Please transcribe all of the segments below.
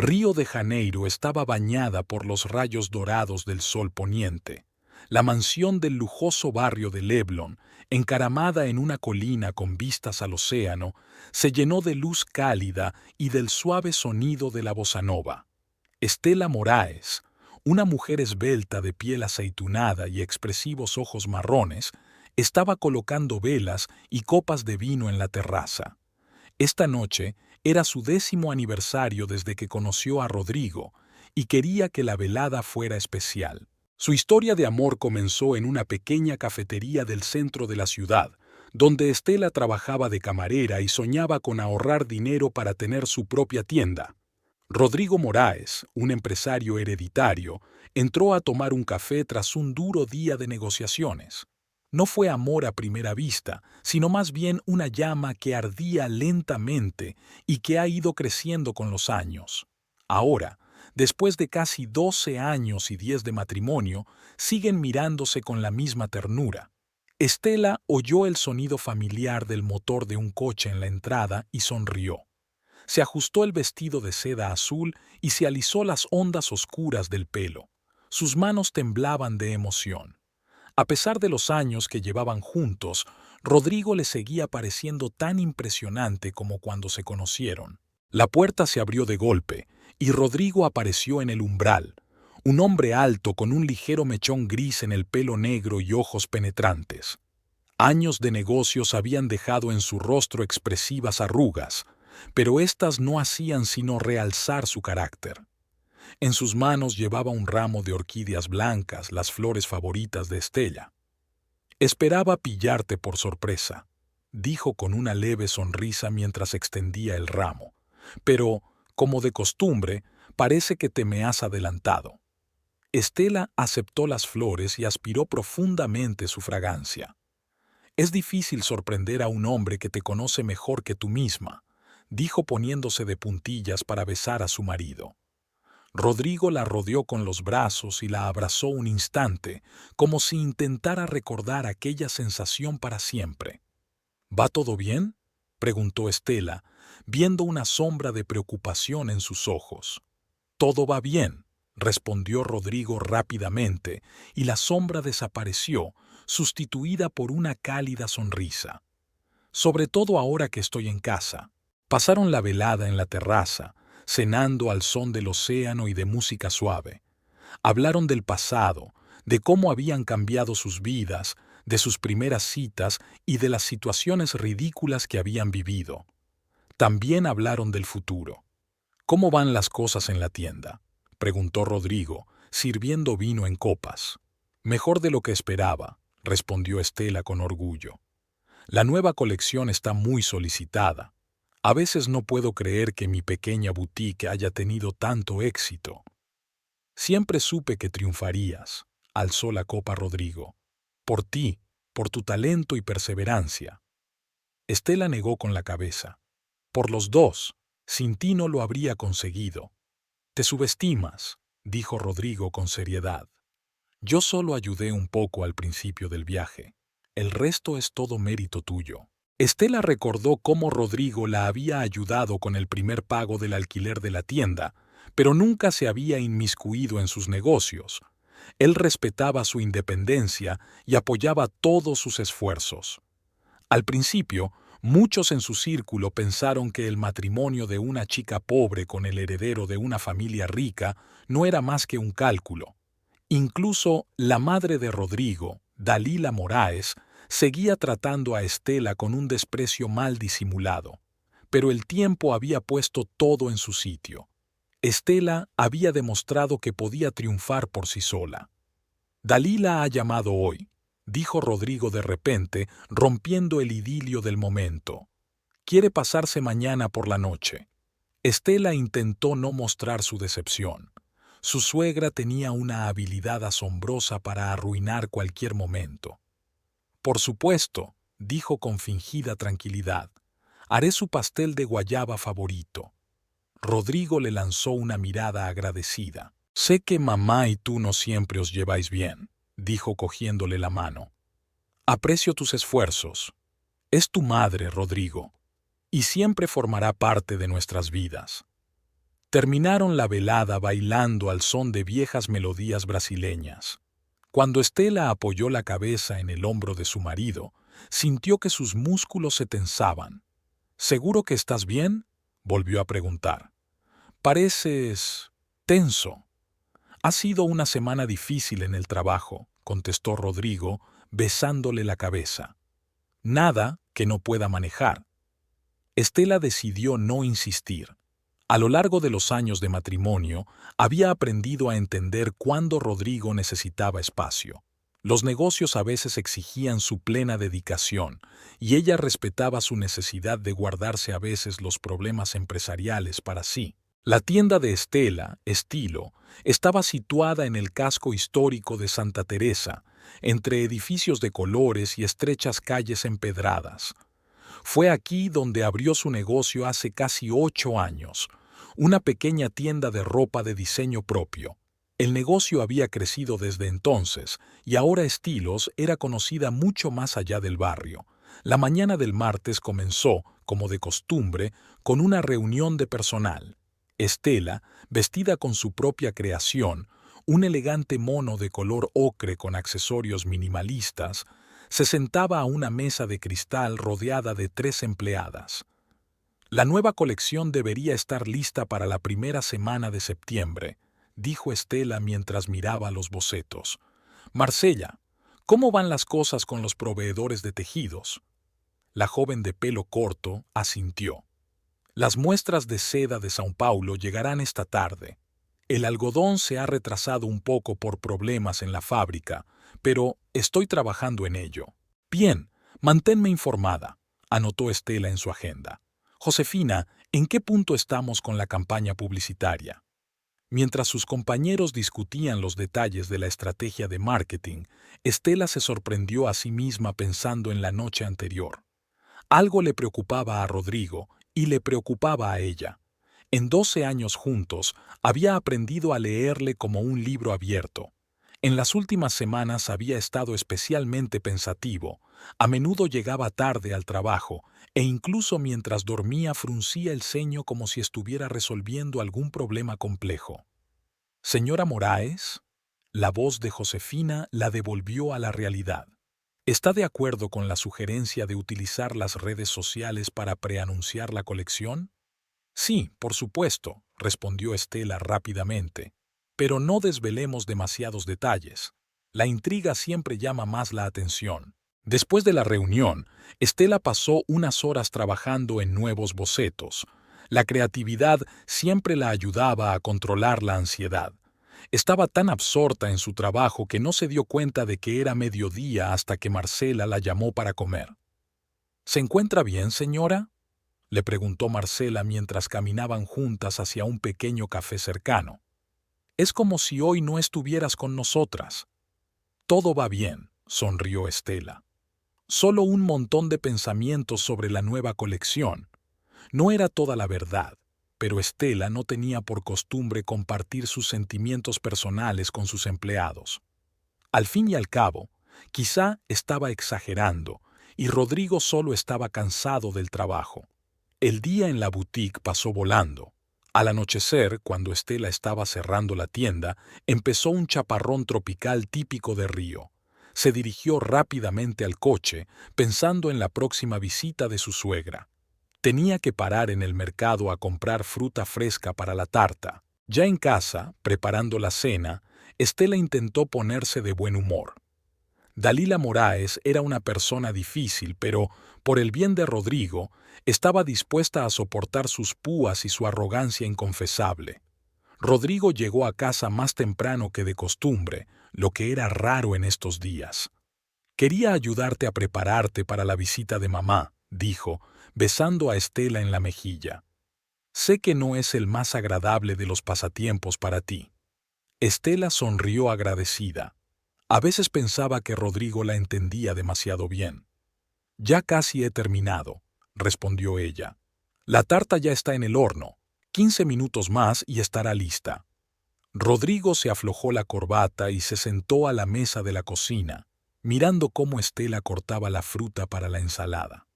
Río de Janeiro estaba bañada por los rayos dorados del sol poniente. La mansión del lujoso barrio de Leblon, encaramada en una colina con vistas al océano, se llenó de luz cálida y del suave sonido de la bossa nova. Estela Moraes, una mujer esbelta de piel aceitunada y expresivos ojos marrones, estaba colocando velas y copas de vino en la terraza. Esta noche era su 10º aniversario desde que conoció a Rodrigo y quería que la velada fuera especial. Su historia de amor comenzó en una pequeña cafetería del centro de la ciudad, donde Estela trabajaba de camarera y soñaba con ahorrar dinero para tener su propia tienda. Rodrigo Moraes, un empresario hereditario, entró a tomar un café tras un duro día de negociaciones. No fue amor a primera vista, sino más bien una llama que ardía lentamente y que ha ido creciendo con los años. Ahora, después de casi 12 años y 10 de matrimonio, siguen mirándose con la misma ternura. Estela oyó el sonido familiar del motor de un coche en la entrada y sonrió. Se ajustó el vestido de seda azul y se alisó las ondas oscuras del pelo. Sus manos temblaban de emoción. A pesar de los años que llevaban juntos, Rodrigo le seguía pareciendo tan impresionante como cuando se conocieron. La puerta se abrió de golpe y Rodrigo apareció en el umbral, un hombre alto con un ligero mechón gris en el pelo negro y ojos penetrantes. Años de negocios habían dejado en su rostro expresivas arrugas, pero éstas no hacían sino realzar su carácter. En sus manos llevaba un ramo de orquídeas blancas, las flores favoritas de Estela. «Esperaba pillarte por sorpresa», dijo con una leve sonrisa mientras extendía el ramo. «Pero, como de costumbre, parece que te me has adelantado». Estela aceptó las flores y aspiró profundamente su fragancia. «Es difícil sorprender a un hombre que te conoce mejor que tú misma», dijo poniéndose de puntillas para besar a su marido. Rodrigo la rodeó con los brazos y la abrazó un instante, como si intentara recordar aquella sensación para siempre. «¿Va todo bien?», preguntó Estela, viendo una sombra de preocupación en sus ojos. «Todo va bien», respondió Rodrigo rápidamente, y la sombra desapareció, sustituida por una cálida sonrisa. «Sobre todo ahora que estoy en casa». Pasaron la velada en la terraza, cenando al son del océano y de música suave. Hablaron del pasado, de cómo habían cambiado sus vidas, de sus primeras citas y de las situaciones ridículas que habían vivido. También hablaron del futuro. «¿Cómo van las cosas en la tienda?», preguntó Rodrigo, sirviendo vino en copas. «Mejor de lo que esperaba», respondió Estela con orgullo. «La nueva colección está muy solicitada. A veces no puedo creer que mi pequeña boutique haya tenido tanto éxito». «Siempre supe que triunfarías», alzó la copa Rodrigo. «Por ti, por tu talento y perseverancia». Estela negó con la cabeza. «Por los dos, sin ti no lo habría conseguido». «Te subestimas», dijo Rodrigo con seriedad. «Yo solo ayudé un poco al principio del viaje. El resto es todo mérito tuyo». Estela recordó cómo Rodrigo la había ayudado con el primer pago del alquiler de la tienda, pero nunca se había inmiscuido en sus negocios. Él respetaba su independencia y apoyaba todos sus esfuerzos. Al principio, muchos en su círculo pensaron que el matrimonio de una chica pobre con el heredero de una familia rica no era más que un cálculo. Incluso la madre de Rodrigo, Dalila Moraes, seguía tratando a Estela con un desprecio mal disimulado. Pero el tiempo había puesto todo en su sitio. Estela había demostrado que podía triunfar por sí sola. «Dalila ha llamado hoy», dijo Rodrigo de repente, rompiendo el idilio del momento. «Quiere pasarse mañana por la noche». Estela intentó no mostrar su decepción. Su suegra tenía una habilidad asombrosa para arruinar cualquier momento. «Por supuesto», dijo con fingida tranquilidad. «Haré su pastel de guayaba favorito». Rodrigo le lanzó una mirada agradecida. «Sé que mamá y tú no siempre os lleváis bien», dijo cogiéndole la mano. «Aprecio tus esfuerzos. Es tu madre, Rodrigo, y siempre formará parte de nuestras vidas». Terminaron la velada bailando al son de viejas melodías brasileñas. Cuando Estela apoyó la cabeza en el hombro de su marido, sintió que sus músculos se tensaban. ¿Seguro que estás bien?, volvió a preguntar. Pareces tenso. Ha sido una semana difícil en el trabajo, contestó Rodrigo, besándole la cabeza. Nada que no pueda manejar. Estela decidió no insistir. A lo largo de los años de matrimonio, había aprendido a entender cuándo Rodrigo necesitaba espacio. Los negocios a veces exigían su plena dedicación, y ella respetaba su necesidad de guardarse a veces los problemas empresariales para sí. La tienda de Estela, Estilo, estaba situada en el casco histórico de Santa Teresa, entre edificios de colores y estrechas calles empedradas. Fue aquí donde abrió su negocio hace casi 8 años, una pequeña tienda de ropa de diseño propio. El negocio había crecido desde entonces y ahora Estilos era conocida mucho más allá del barrio. La mañana del martes comenzó, como de costumbre, con una reunión de personal. Estela, vestida con su propia creación, un elegante mono de color ocre con accesorios minimalistas, se sentaba a una mesa de cristal rodeada de 3 empleadas. La nueva colección debería estar lista para la primera semana de septiembre, dijo Estela mientras miraba los bocetos. Marcella, ¿cómo van las cosas con los proveedores de tejidos? La joven de pelo corto asintió. Las muestras de seda de São Paulo llegarán esta tarde. El algodón se ha retrasado un poco por problemas en la fábrica, pero estoy trabajando en ello. Bien, manténme informada, anotó Estela en su agenda. Josefina, ¿en qué punto estamos con la campaña publicitaria? Mientras sus compañeros discutían los detalles de la estrategia de marketing, Estela se sorprendió a sí misma pensando en la noche anterior. Algo le preocupaba a Rodrigo y le preocupaba a ella. En 12 años juntos, había aprendido a leerle como un libro abierto. En las últimas semanas había estado especialmente pensativo. A menudo llegaba tarde al trabajo e incluso mientras dormía fruncía el ceño como si estuviera resolviendo algún problema complejo. «Señora Moraes», la voz de Josefina la devolvió a la realidad. ¿Está de acuerdo con la sugerencia de utilizar las redes sociales para preanunciar la colección? Sí, por supuesto, respondió Estela rápidamente. Pero no desvelemos demasiados detalles. La intriga siempre llama más la atención. Después de la reunión, Estela pasó unas horas trabajando en nuevos bocetos. La creatividad siempre la ayudaba a controlar la ansiedad. Estaba tan absorta en su trabajo que no se dio cuenta de que era mediodía hasta que Marcela la llamó para comer. ¿Se encuentra bien, señora?, le preguntó Marcela mientras caminaban juntas hacia un pequeño café cercano. Es como si hoy no estuvieras con nosotras. Todo va bien, sonrió Estela. Solo un montón de pensamientos sobre la nueva colección. No era toda la verdad, pero Estela no tenía por costumbre compartir sus sentimientos personales con sus empleados. Al fin y al cabo, quizá estaba exagerando, y Rodrigo solo estaba cansado del trabajo. El día en la boutique pasó volando. Al anochecer, cuando Estela estaba cerrando la tienda, empezó un chaparrón tropical típico de Río. Se dirigió rápidamente al coche, pensando en la próxima visita de su suegra. Tenía que parar en el mercado a comprar fruta fresca para la tarta. Ya en casa, preparando la cena, Estela intentó ponerse de buen humor. Dalila Moraes era una persona difícil, pero, por el bien de Rodrigo, estaba dispuesta a soportar sus púas y su arrogancia inconfesable. Rodrigo llegó a casa más temprano que de costumbre, lo que era raro en estos días. «Quería ayudarte a prepararte para la visita de mamá», dijo, besando a Estela en la mejilla. «Sé que no es el más agradable de los pasatiempos para ti». Estela sonrió agradecida. A veces pensaba que Rodrigo la entendía demasiado bien. «Ya casi he terminado», respondió ella. «La tarta ya está en el horno. 15 minutos más y estará lista». Rodrigo se aflojó la corbata y se sentó a la mesa de la cocina, mirando cómo Estela cortaba la fruta para la ensalada.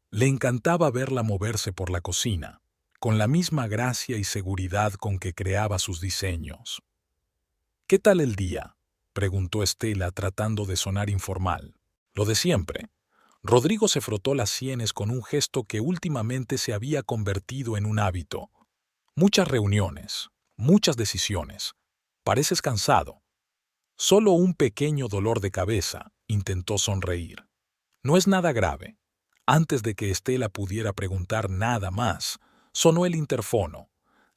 Le encantaba verla moverse por la cocina. con la misma gracia y seguridad con que creaba sus diseños. «¿Qué tal el día?», preguntó Estela tratando de sonar informal. «Lo de siempre». Rodrigo se frotó las sienes con un gesto que últimamente se había convertido en un hábito. «Muchas reuniones, muchas decisiones. Pareces cansado». «Solo un pequeño dolor de cabeza», intentó sonreír. «No es nada grave». Antes de que Estela pudiera preguntar nada más, sonó el interfono.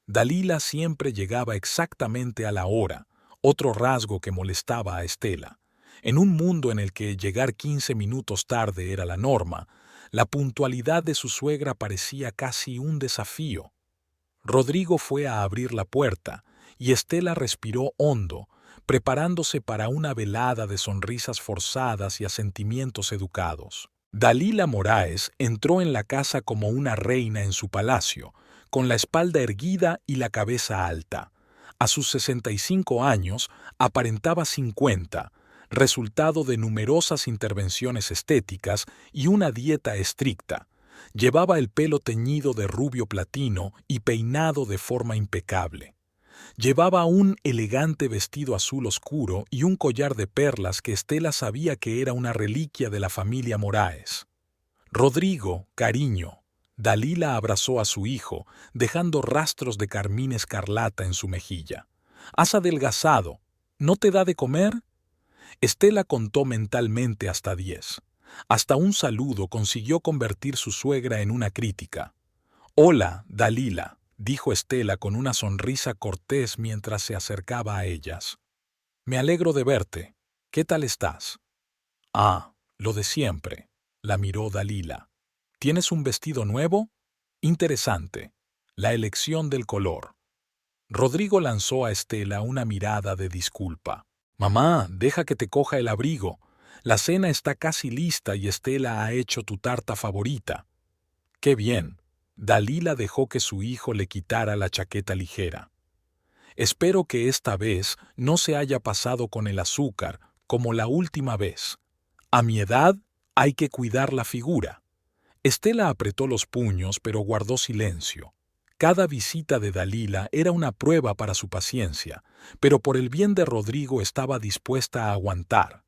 Dalila siempre llegaba exactamente a la hora, otro rasgo que molestaba a Estela. En un mundo en el que llegar 15 minutos tarde era la norma, la puntualidad de su suegra parecía casi un desafío. Rodrigo fue a abrir la puerta y Estela respiró hondo, preparándose para una velada de sonrisas forzadas y asentimientos educados. Dalila Moraes entró en la casa como una reina en su palacio, con la espalda erguida y la cabeza alta. A sus 65 años aparentaba 50, resultado de numerosas intervenciones estéticas y una dieta estricta. Llevaba el pelo teñido de rubio platino y peinado de forma impecable. Llevaba un elegante vestido azul oscuro y un collar de perlas que Estela sabía que era una reliquia de la familia Moraes. «Rodrigo, cariño». Dalila abrazó a su hijo, dejando rastros de carmín escarlata en su mejilla. «Has adelgazado. ¿No te da de comer?». Estela contó mentalmente hasta 10. Hasta un saludo consiguió convertir su suegra en una crítica. «Hola, Dalila», dijo Estela con una sonrisa cortés mientras se acercaba a ellas. «Me alegro de verte. ¿Qué tal estás?». «Ah, lo de siempre», la miró Dalila. «¿Tienes un vestido nuevo?». «Interesante. La elección del color». Rodrigo lanzó a Estela una mirada de disculpa. «Mamá, deja que te coja el abrigo. La cena está casi lista y Estela ha hecho tu tarta favorita». «Qué bien». Dalila dejó que su hijo le quitara la chaqueta ligera. «Espero que esta vez no se haya pasado con el azúcar, como la última vez. A mi edad hay que cuidar la figura». Estela apretó los puños, pero guardó silencio. Cada visita de Dalila era una prueba para su paciencia, pero por el bien de Rodrigo estaba dispuesta a aguantar.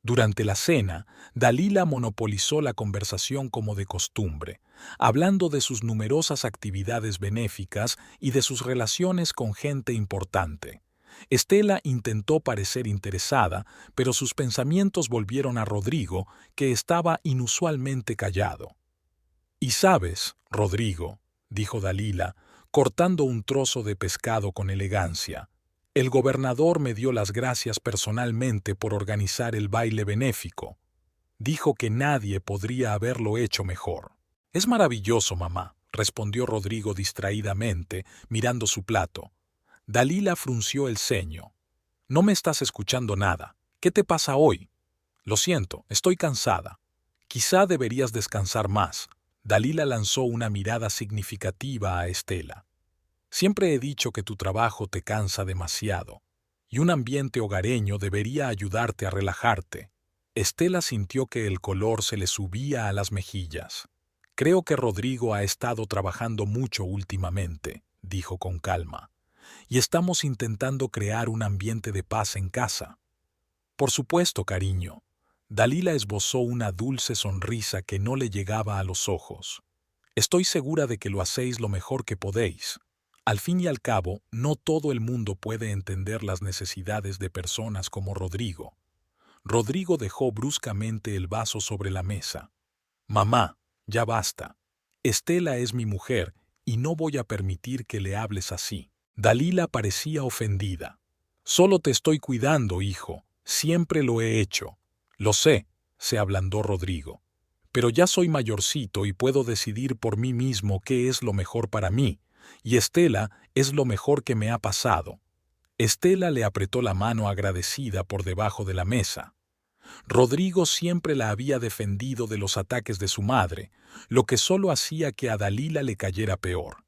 Durante la cena, Dalila monopolizó la conversación como de costumbre, hablando de sus numerosas actividades benéficas y de sus relaciones con gente importante. Estela intentó parecer interesada, pero sus pensamientos volvieron a Rodrigo, que estaba inusualmente callado. «Y sabes, Rodrigo», dijo Dalila, cortando un trozo de pescado con elegancia, «el gobernador me dio las gracias personalmente por organizar el baile benéfico. Dijo que nadie podría haberlo hecho mejor». «Es maravilloso, mamá», respondió Rodrigo distraídamente, mirando su plato. Dalila frunció el ceño. «No me estás escuchando nada. ¿Qué te pasa hoy?». «Lo siento, estoy cansada». «Quizá deberías descansar más». Dalila lanzó una mirada significativa a Estela. «Siempre he dicho que tu trabajo te cansa demasiado, y un ambiente hogareño debería ayudarte a relajarte». Estela sintió que el color se le subía a las mejillas. «Creo que Rodrigo ha estado trabajando mucho últimamente», dijo con calma, «y estamos intentando crear un ambiente de paz en casa». «Por supuesto, cariño». Dalila esbozó una dulce sonrisa que no le llegaba a los ojos. «Estoy segura de que lo hacéis lo mejor que podéis. Al fin y al cabo, no todo el mundo puede entender las necesidades de personas como Rodrigo». Rodrigo dejó bruscamente el vaso sobre la mesa. «Mamá, ya basta. Estela es mi mujer y no voy a permitir que le hables así». Dalila parecía ofendida. «Solo te estoy cuidando, hijo. Siempre lo he hecho». «Lo sé», se ablandó Rodrigo. «Pero ya soy mayorcito y puedo decidir por mí mismo qué es lo mejor para mí, y Estela es lo mejor que me ha pasado». Estela le apretó la mano agradecida por debajo de la mesa. Rodrigo siempre la había defendido de los ataques de su madre, lo que solo hacía que a Dalila le cayera peor.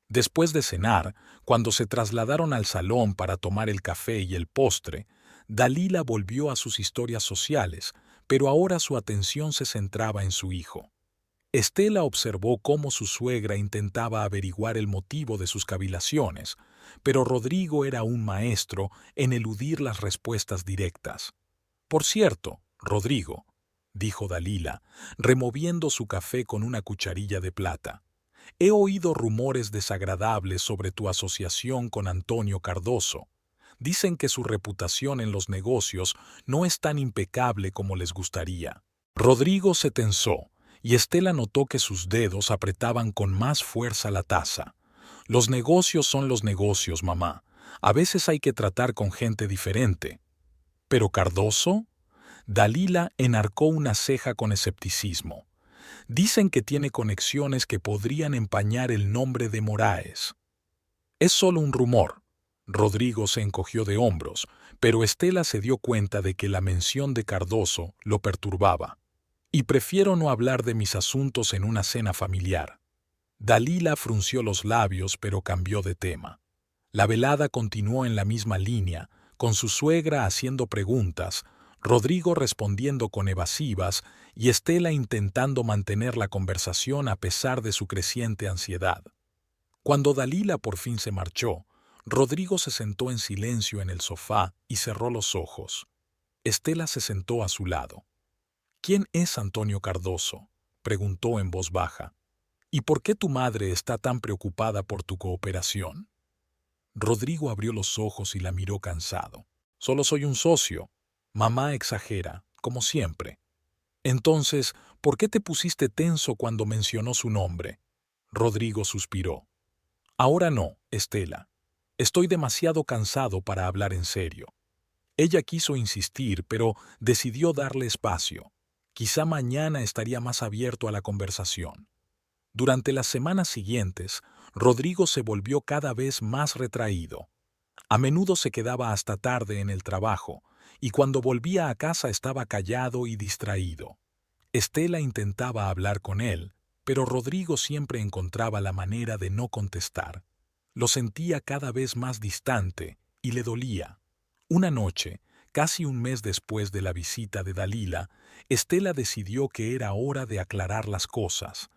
Después de cenar, cuando se trasladaron al salón para tomar el café y el postre, Dalila volvió a sus historias sociales, pero ahora su atención se centraba en su hijo. Estela observó cómo su suegra intentaba averiguar el motivo de sus cavilaciones, pero Rodrigo era un maestro en eludir las respuestas directas. «Por cierto, Rodrigo», dijo Dalila, removiendo su café con una cucharilla de plata, «he oído rumores desagradables sobre tu asociación con Antonio Cardoso. Dicen que su reputación en los negocios no es tan impecable como les gustaría». Rodrigo se tensó, y Estela notó que sus dedos apretaban con más fuerza la taza. «Los negocios son los negocios, mamá. A veces hay que tratar con gente diferente». «¿Pero Cardoso?». Dalila enarcó una ceja con escepticismo. «Dicen que tiene conexiones que podrían empañar el nombre de Moraes». «Es solo un rumor». Rodrigo se encogió de hombros, pero Estela se dio cuenta de que la mención de Cardoso lo perturbaba. «Y prefiero no hablar de mis asuntos en una cena familiar». Dalila frunció los labios, pero cambió de tema. La velada continuó en la misma línea, con su suegra haciendo preguntas, Rodrigo respondiendo con evasivas y Estela intentando mantener la conversación a pesar de su creciente ansiedad. Cuando Dalila por fin se marchó, Rodrigo se sentó en silencio en el sofá y cerró los ojos. Estela se sentó a su lado. «¿Quién es Antonio Cardoso?», preguntó en voz baja. «¿Y por qué tu madre está tan preocupada por tu cooperación?». Rodrigo abrió los ojos y la miró cansado. «Solo soy un socio». Mamá exagera, como siempre. «Entonces, ¿por qué te pusiste tenso cuando mencionó su nombre?». Rodrigo suspiró. «Ahora no, Estela. Estoy demasiado cansado para hablar en serio». Ella quiso insistir, pero decidió darle espacio. Quizá mañana estaría más abierto a la conversación. Durante las semanas siguientes, Rodrigo se volvió cada vez más retraído. A menudo se quedaba hasta tarde en el trabajo, y cuando volvía a casa estaba callado y distraído. Estela intentaba hablar con él, pero Rodrigo siempre encontraba la manera de no contestar. Lo sentía cada vez más distante y le dolía. Una noche, casi un mes después de la visita de Dalila, Estela decidió que era hora de aclarar las cosas.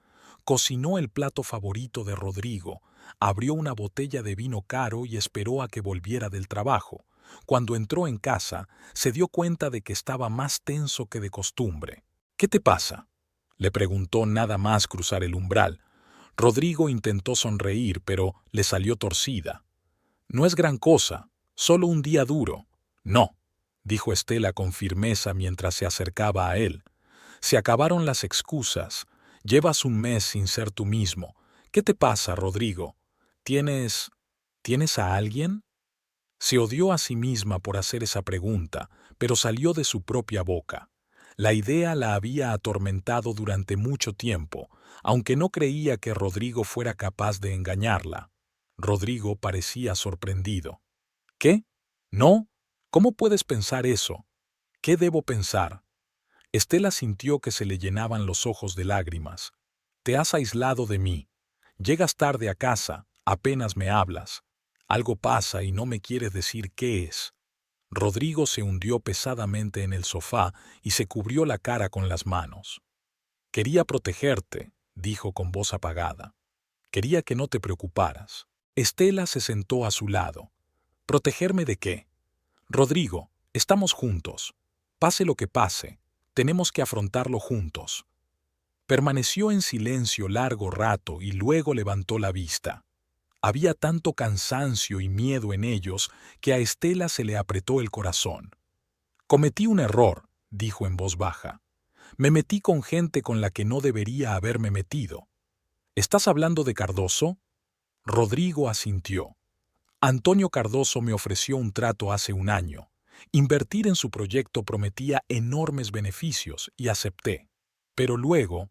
Cocinó el plato favorito de Rodrigo, abrió una botella de vino caro y esperó a que volviera del trabajo. Cuando entró en casa, se dio cuenta de que estaba más tenso que de costumbre. «¿Qué te pasa?», le preguntó nada más cruzar el umbral. Rodrigo intentó sonreír, pero le salió torcida. «No es gran cosa, solo un día duro». «No», dijo Estela con firmeza mientras se acercaba a él. «Se acabaron las excusas. Llevas un mes sin ser tú mismo. ¿Qué te pasa, Rodrigo? ¿Tienes a alguien?». Se odió a sí misma por hacer esa pregunta, pero salió de su propia boca. La idea la había atormentado durante mucho tiempo, aunque no creía que Rodrigo fuera capaz de engañarla. Rodrigo parecía sorprendido. «¿Qué? ¿No? ¿Cómo puedes pensar eso?». «¿Qué debo pensar?». Estela sintió que se le llenaban los ojos de lágrimas. «Te has aislado de mí. Llegas tarde a casa, apenas me hablas. Algo pasa y no me quieres decir qué es». Rodrigo se hundió pesadamente en el sofá y se cubrió la cara con las manos. «Quería protegerte», dijo con voz apagada. «Quería que no te preocuparas». Estela se sentó a su lado. «¿Protegerme de qué?». «Rodrigo, estamos juntos. Pase lo que pase, tenemos que afrontarlo juntos». Permaneció en silencio largo rato y luego levantó la vista. Había tanto cansancio y miedo en ellos que a Estela se le apretó el corazón. «Cometí un error», dijo en voz baja. «Me metí con gente con la que no debería haberme metido». «¿Estás hablando de Cardoso?». Rodrigo asintió. «Antonio Cardoso me ofreció un trato hace un año. Invertir en su proyecto prometía enormes beneficios y acepté. Pero luego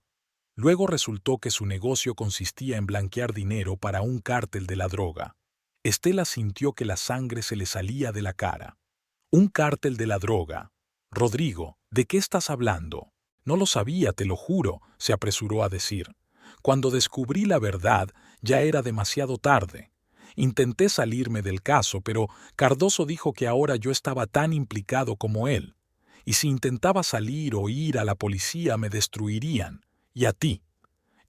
resultó que su negocio consistía en blanquear dinero para un cártel de la droga». Estela sintió que la sangre se le salía de la cara. «¿Un cártel de la droga? Rodrigo, ¿de qué estás hablando?». «No lo sabía, te lo juro», se apresuró a decir. «Cuando descubrí la verdad, ya era demasiado tarde. Intenté salirme del caso, pero Cardoso dijo que ahora yo estaba tan implicado como él. Y si intentaba salir o ir a la policía me destruirían. Y a ti.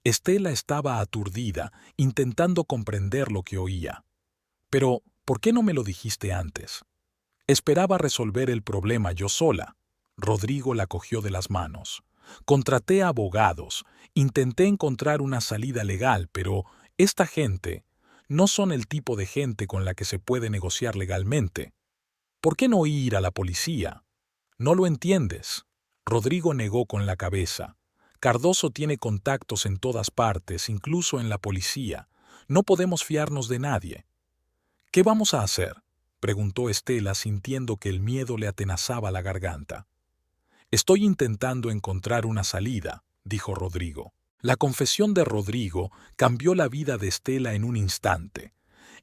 Estela estaba aturdida, intentando comprender lo que oía. Pero, ¿por qué no me lo dijiste antes? Esperaba resolver el problema yo sola. Rodrigo la cogió de las manos. Contraté a abogados, intenté encontrar una salida legal, pero esta gente no son el tipo de gente con la que se puede negociar legalmente. ¿Por qué no ir a la policía? No lo entiendes. Rodrigo negó con la cabeza. Cardoso tiene contactos en todas partes, incluso en la policía. No podemos fiarnos de nadie. ¿Qué vamos a hacer?, preguntó Estela sintiendo que el miedo le atenazaba la garganta. Estoy intentando encontrar una salida, dijo Rodrigo. La confesión de Rodrigo cambió la vida de Estela en un instante.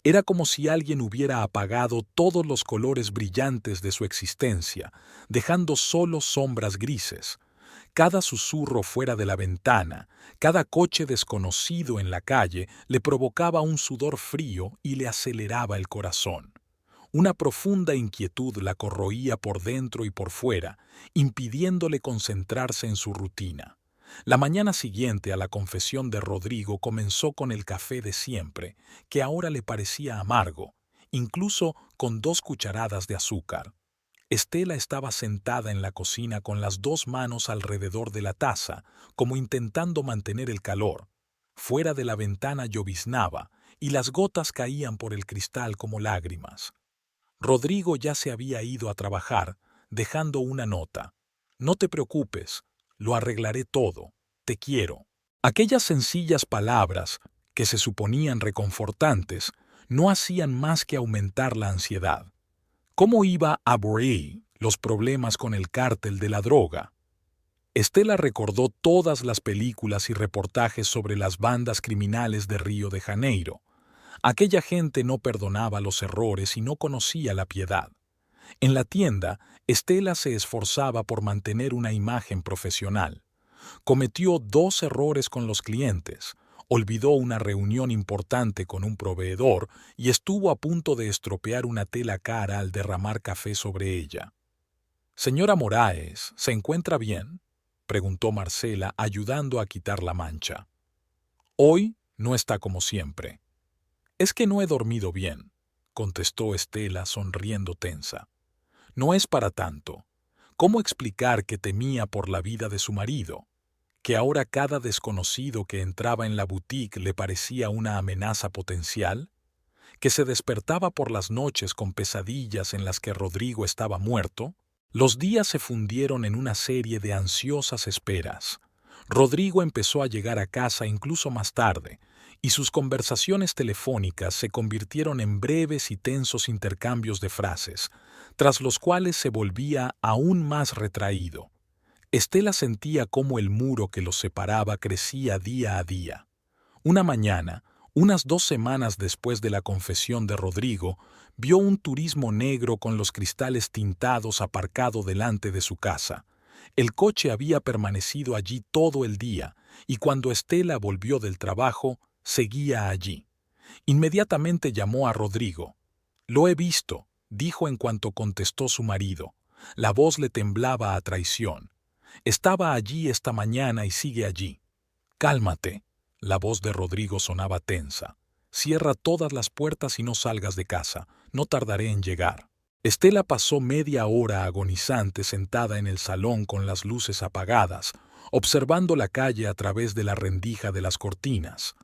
Era como si alguien hubiera apagado todos los colores brillantes de su existencia, dejando solo sombras grises. Cada susurro fuera de la ventana, cada coche desconocido en la calle le provocaba un sudor frío y le aceleraba el corazón. Una profunda inquietud la corroía por dentro y por fuera, impidiéndole concentrarse en su rutina. La mañana siguiente a la confesión de Rodrigo comenzó con el café de siempre, que ahora le parecía amargo, incluso con 2 cucharadas de azúcar. Estela estaba sentada en la cocina con las 2 manos alrededor de la taza, como intentando mantener el calor. Fuera de la ventana lloviznaba, y las gotas caían por el cristal como lágrimas. Rodrigo ya se había ido a trabajar, dejando una nota. No te preocupes, lo arreglaré todo, te quiero. Aquellas sencillas palabras, que se suponían reconfortantes, no hacían más que aumentar la ansiedad. ¿Cómo iba a Borey los problemas con el cártel de la droga? Estela recordó todas las películas y reportajes sobre las bandas criminales de Río de Janeiro. Aquella gente no perdonaba los errores y no conocía la piedad. En la tienda, Estela se esforzaba por mantener una imagen profesional. Cometió 2 errores con los clientes, olvidó una reunión importante con un proveedor y estuvo a punto de estropear una tela cara al derramar café sobre ella. «Señora Moraes, ¿se encuentra bien?», preguntó Marcela, ayudando a quitar la mancha. «Hoy no está como siempre». «Es que no he dormido bien», contestó Estela sonriendo tensa. «No es para tanto. ¿Cómo explicar que temía por la vida de su marido? Que ahora cada desconocido que entraba en la boutique le parecía una amenaza potencial, que se despertaba por las noches con pesadillas en las que Rodrigo estaba muerto. Los días se fundieron en una serie de ansiosas esperas. Rodrigo empezó a llegar a casa incluso más tarde, y sus conversaciones telefónicas se convirtieron en breves y tensos intercambios de frases, tras los cuales se volvía aún más retraído. Estela sentía cómo el muro que los separaba crecía día a día. Una mañana, unas 2 semanas después de la confesión de Rodrigo, vio un turismo negro con los cristales tintados aparcado delante de su casa. El coche había permanecido allí todo el día, y cuando Estela volvió del trabajo, seguía allí. Inmediatamente llamó a Rodrigo. «Lo he visto», dijo en cuanto contestó su marido. La voz le temblaba a traición. «Estaba allí esta mañana y sigue allí». «Cálmate». La voz de Rodrigo sonaba tensa. «Cierra todas las puertas y no salgas de casa. No tardaré en llegar». Estela pasó media hora agonizante sentada en el salón con las luces apagadas, observando la calle a través de la rendija de las cortinas.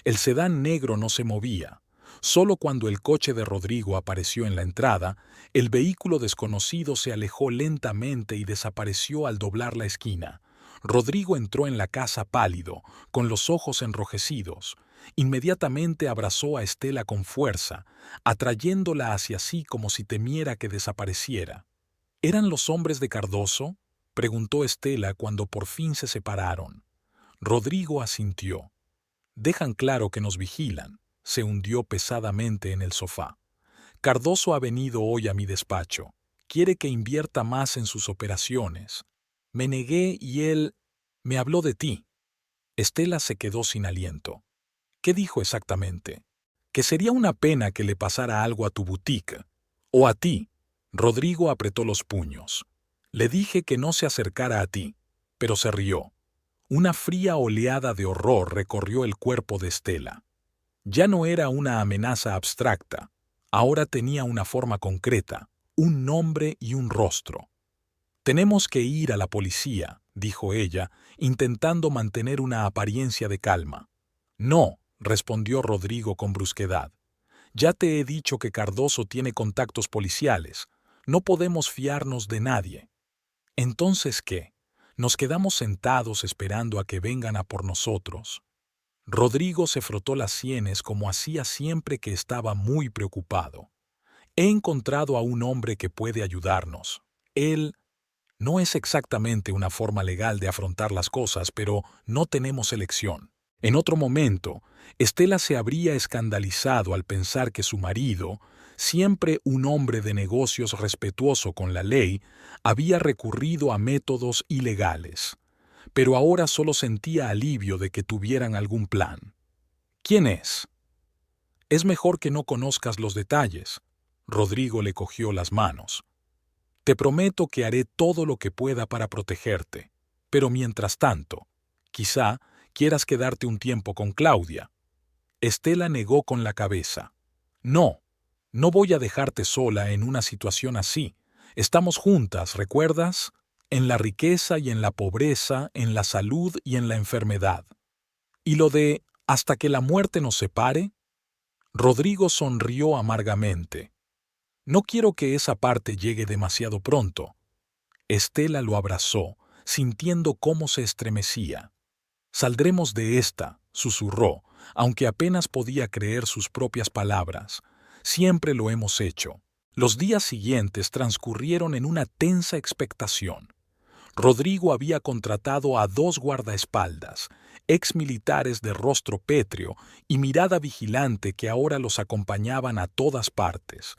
El sedán negro no se movía. Solo cuando el coche de Rodrigo apareció en la entrada, el vehículo desconocido se alejó lentamente y desapareció al doblar la esquina. Rodrigo entró en la casa pálido, con los ojos enrojecidos. Inmediatamente abrazó a Estela con fuerza, atrayéndola hacia sí como si temiera que desapareciera. «¿Eran los hombres de Cardoso?», preguntó Estela cuando por fin se separaron. Rodrigo asintió. «Dejan claro que nos vigilan». Se hundió pesadamente en el sofá. «Cardoso ha venido hoy a mi despacho. Quiere que invierta más en sus operaciones. Me negué y él me habló de ti». Estela se quedó sin aliento. «¿Qué dijo exactamente?». «Que sería una pena que le pasara algo a tu boutique. O a ti». Rodrigo apretó los puños. «Le dije que no se acercara a ti, pero se rió». Una fría oleada de horror recorrió el cuerpo de Estela. Ya no era una amenaza abstracta, ahora tenía una forma concreta, un nombre y un rostro. «Tenemos que ir a la policía», dijo ella, intentando mantener una apariencia de calma. «No», respondió Rodrigo con brusquedad. «Ya te he dicho que Cardoso tiene contactos policiales. No podemos fiarnos de nadie». «¿Entonces qué? Nos quedamos sentados esperando a que vengan a por nosotros». Rodrigo se frotó las sienes como hacía siempre que estaba muy preocupado. «He encontrado a un hombre que puede ayudarnos. Él no es exactamente una forma legal de afrontar las cosas, pero no tenemos elección». En otro momento, Estela se habría escandalizado al pensar que su marido, siempre un hombre de negocios respetuoso con la ley, había recurrido a métodos ilegales. Pero ahora solo sentía alivio de que tuvieran algún plan. «¿Quién es?» «Es mejor que no conozcas los detalles». Rodrigo le cogió las manos. «Te prometo que haré todo lo que pueda para protegerte. Pero mientras tanto, quizá quieras quedarte un tiempo con Claudia». Estela negó con la cabeza. «No, no voy a dejarte sola en una situación así. Estamos juntas, ¿recuerdas? En la riqueza y en la pobreza, en la salud y en la enfermedad. ¿Y lo de hasta que la muerte nos separe?» Rodrigo sonrió amargamente. «No quiero que esa parte llegue demasiado pronto». Estela lo abrazó, sintiendo cómo se estremecía. «Saldremos de esta», susurró, aunque apenas podía creer sus propias palabras. «Siempre lo hemos hecho». Los días siguientes transcurrieron en una tensa expectación. Rodrigo había contratado a 2 guardaespaldas, exmilitares de rostro pétreo y mirada vigilante que ahora los acompañaban a todas partes.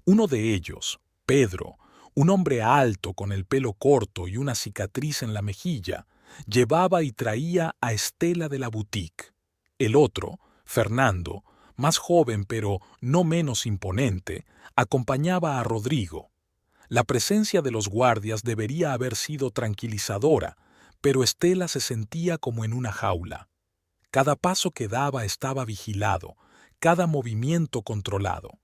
Uno de ellos, Pedro, un hombre alto con el pelo corto y una cicatriz en la mejilla, llevaba y traía a Estela de la boutique. El otro, Fernando, más joven pero no menos imponente, acompañaba a Rodrigo. La presencia de los guardias debería haber sido tranquilizadora, pero Estela se sentía como en una jaula. Cada paso que daba estaba vigilado, cada movimiento controlado.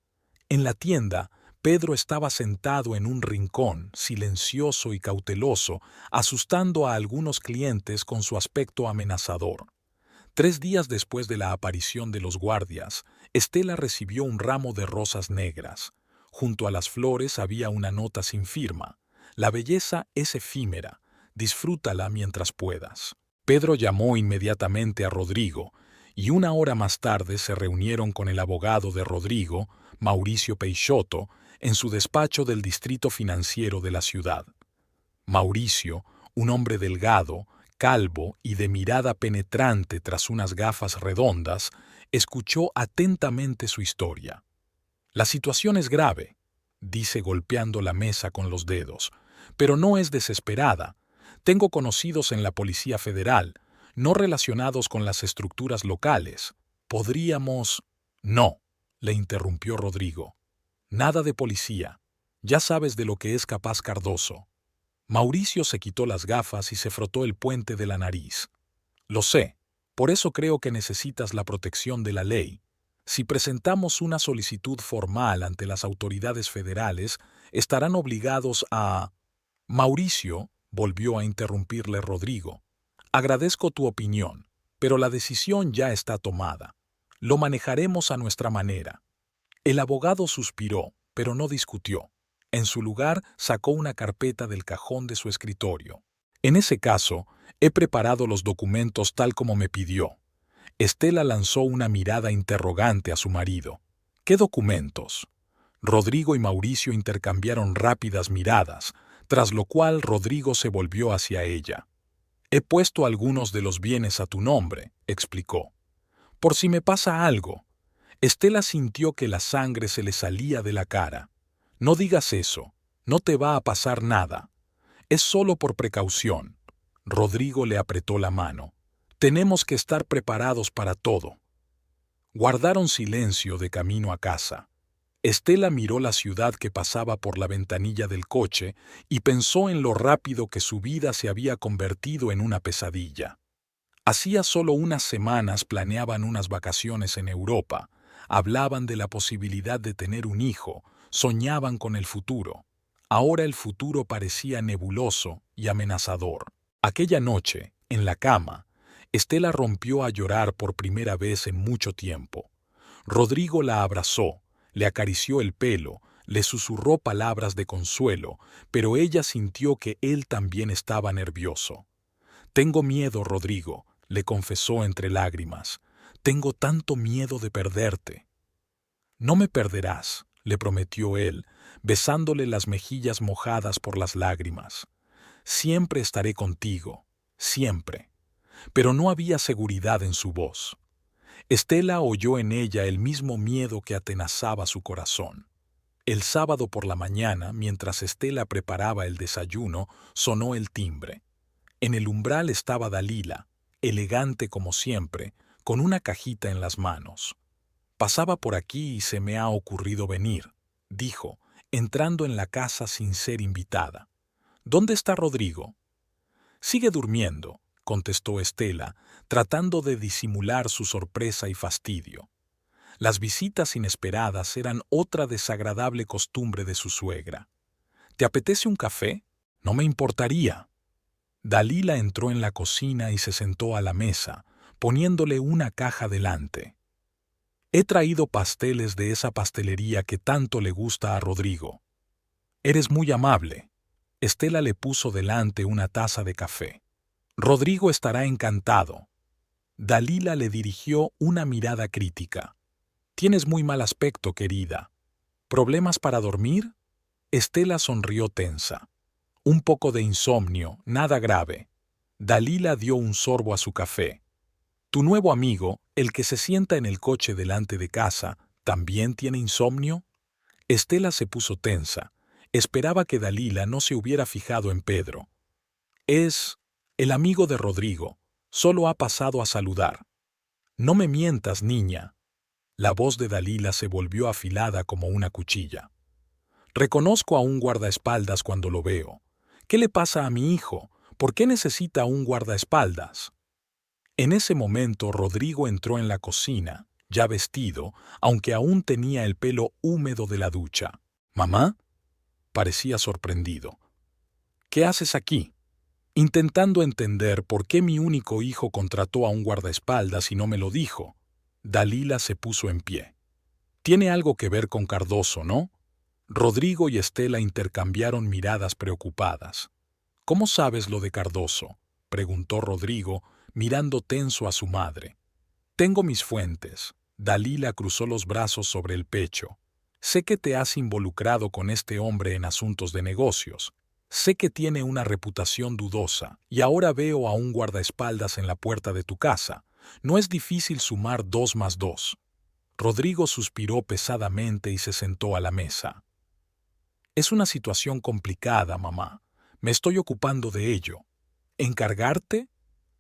En la tienda, Pedro estaba sentado en un rincón, silencioso y cauteloso, asustando a algunos clientes con su aspecto amenazador. 3 días después de la aparición de los guardias, Estela recibió un ramo de rosas negras. Junto a las flores había una nota sin firma. «La belleza es efímera. Disfrútala mientras puedas». Pedro llamó inmediatamente a Rodrigo, y 1 hora más tarde se reunieron con el abogado de Rodrigo, Mauricio Peixoto, en su despacho del distrito financiero de la ciudad. Mauricio, un hombre delgado, calvo y de mirada penetrante tras unas gafas redondas, escuchó atentamente su historia. «La situación es grave», dice golpeando la mesa con los dedos, «pero no es desesperada. Tengo conocidos en la Policía Federal, no relacionados con las estructuras locales. Podríamos...» «No», le interrumpió Rodrigo. «Nada de policía. Ya sabes de lo que es capaz Cardoso». Mauricio se quitó las gafas y se frotó el puente de la nariz. «Lo sé. Por eso creo que necesitas la protección de la ley. Si presentamos una solicitud formal ante las autoridades federales, estarán obligados a...» «Mauricio», volvió a interrumpirle Rodrigo, «agradezco tu opinión, pero la decisión ya está tomada. Lo manejaremos a nuestra manera». El abogado suspiró, pero no discutió. En su lugar, sacó una carpeta del cajón de su escritorio. «En ese caso, he preparado los documentos tal como me pidió». Estela lanzó una mirada interrogante a su marido. «¿Qué documentos?». Rodrigo y Mauricio intercambiaron rápidas miradas, tras lo cual Rodrigo se volvió hacia ella. «He puesto algunos de los bienes a tu nombre», explicó. «Por si me pasa algo». Estela sintió que la sangre se le salía de la cara. «No digas eso. No te va a pasar nada. Es solo por precaución». Rodrigo le apretó la mano. «Tenemos que estar preparados para todo». Guardaron silencio de camino a casa. Estela miró la ciudad que pasaba por la ventanilla del coche y pensó en lo rápido que su vida se había convertido en una pesadilla. Hacía solo unas semanas planeaban unas vacaciones en Europa, hablaban de la posibilidad de tener un hijo, soñaban con el futuro. Ahora el futuro parecía nebuloso y amenazador. Aquella noche, en la cama, Estela rompió a llorar por primera vez en mucho tiempo. Rodrigo la abrazó, le acarició el pelo, le susurró palabras de consuelo, pero ella sintió que él también estaba nervioso. «Tengo miedo, Rodrigo», le confesó entre lágrimas. «Tengo tanto miedo de perderte». «No me perderás», le prometió él, besándole las mejillas mojadas por las lágrimas. «Siempre estaré contigo, siempre». Pero no había seguridad en su voz. Estela oyó en ella el mismo miedo que atenazaba su corazón. El sábado por la mañana, mientras Estela preparaba el desayuno, sonó el timbre. En el umbral estaba Dalila, elegante como siempre, con una cajita en las manos. «Pasaba por aquí y se me ha ocurrido venir», dijo, entrando en la casa sin ser invitada. «¿Dónde está Rodrigo?» «Sigue durmiendo», contestó Estela, tratando de disimular su sorpresa y fastidio. Las visitas inesperadas eran otra desagradable costumbre de su suegra. «¿Te apetece un café? No me importaría». Dalila entró en la cocina y se sentó a la mesa, poniéndole una caja delante. «He traído pasteles de esa pastelería que tanto le gusta a Rodrigo». «Eres muy amable». Estela le puso delante una taza de café. «Rodrigo estará encantado». Dalila le dirigió una mirada crítica. «Tienes muy mal aspecto, querida. ¿Problemas para dormir?» Estela sonrió tensa. «Un poco de insomnio, nada grave». Dalila dio un sorbo a su café. «¿Tu nuevo amigo, el que se sienta en el coche delante de casa, también tiene insomnio?» Estela se puso tensa. Esperaba que Dalila no se hubiera fijado en Pedro. «Es el amigo de Rodrigo. Solo ha pasado a saludar». «No me mientas, niña». La voz de Dalila se volvió afilada como una cuchilla. «Reconozco a un guardaespaldas cuando lo veo. ¿Qué le pasa a mi hijo? ¿Por qué necesita un guardaespaldas?» En ese momento Rodrigo entró en la cocina, ya vestido, aunque aún tenía el pelo húmedo de la ducha. «¿Mamá?» Parecía sorprendido. «¿Qué haces aquí?» Intentando entender por qué mi único hijo contrató a un guardaespaldas y no me lo dijo, Dalila se puso en pie. «Tiene algo que ver con Cardoso, ¿no?» Rodrigo y Estela intercambiaron miradas preocupadas. «¿Cómo sabes lo de Cardoso?», preguntó Rodrigo, mirando tenso a su madre. «Tengo mis fuentes». Dalila cruzó los brazos sobre el pecho. «Sé que te has involucrado con este hombre en asuntos de negocios. Sé que tiene una reputación dudosa, y ahora veo a un guardaespaldas en la puerta de tu casa. No es difícil sumar 2 más 2. Rodrigo suspiró pesadamente y se sentó a la mesa. «Es una situación complicada, mamá. Me estoy ocupando de ello». «¿Encargarte?»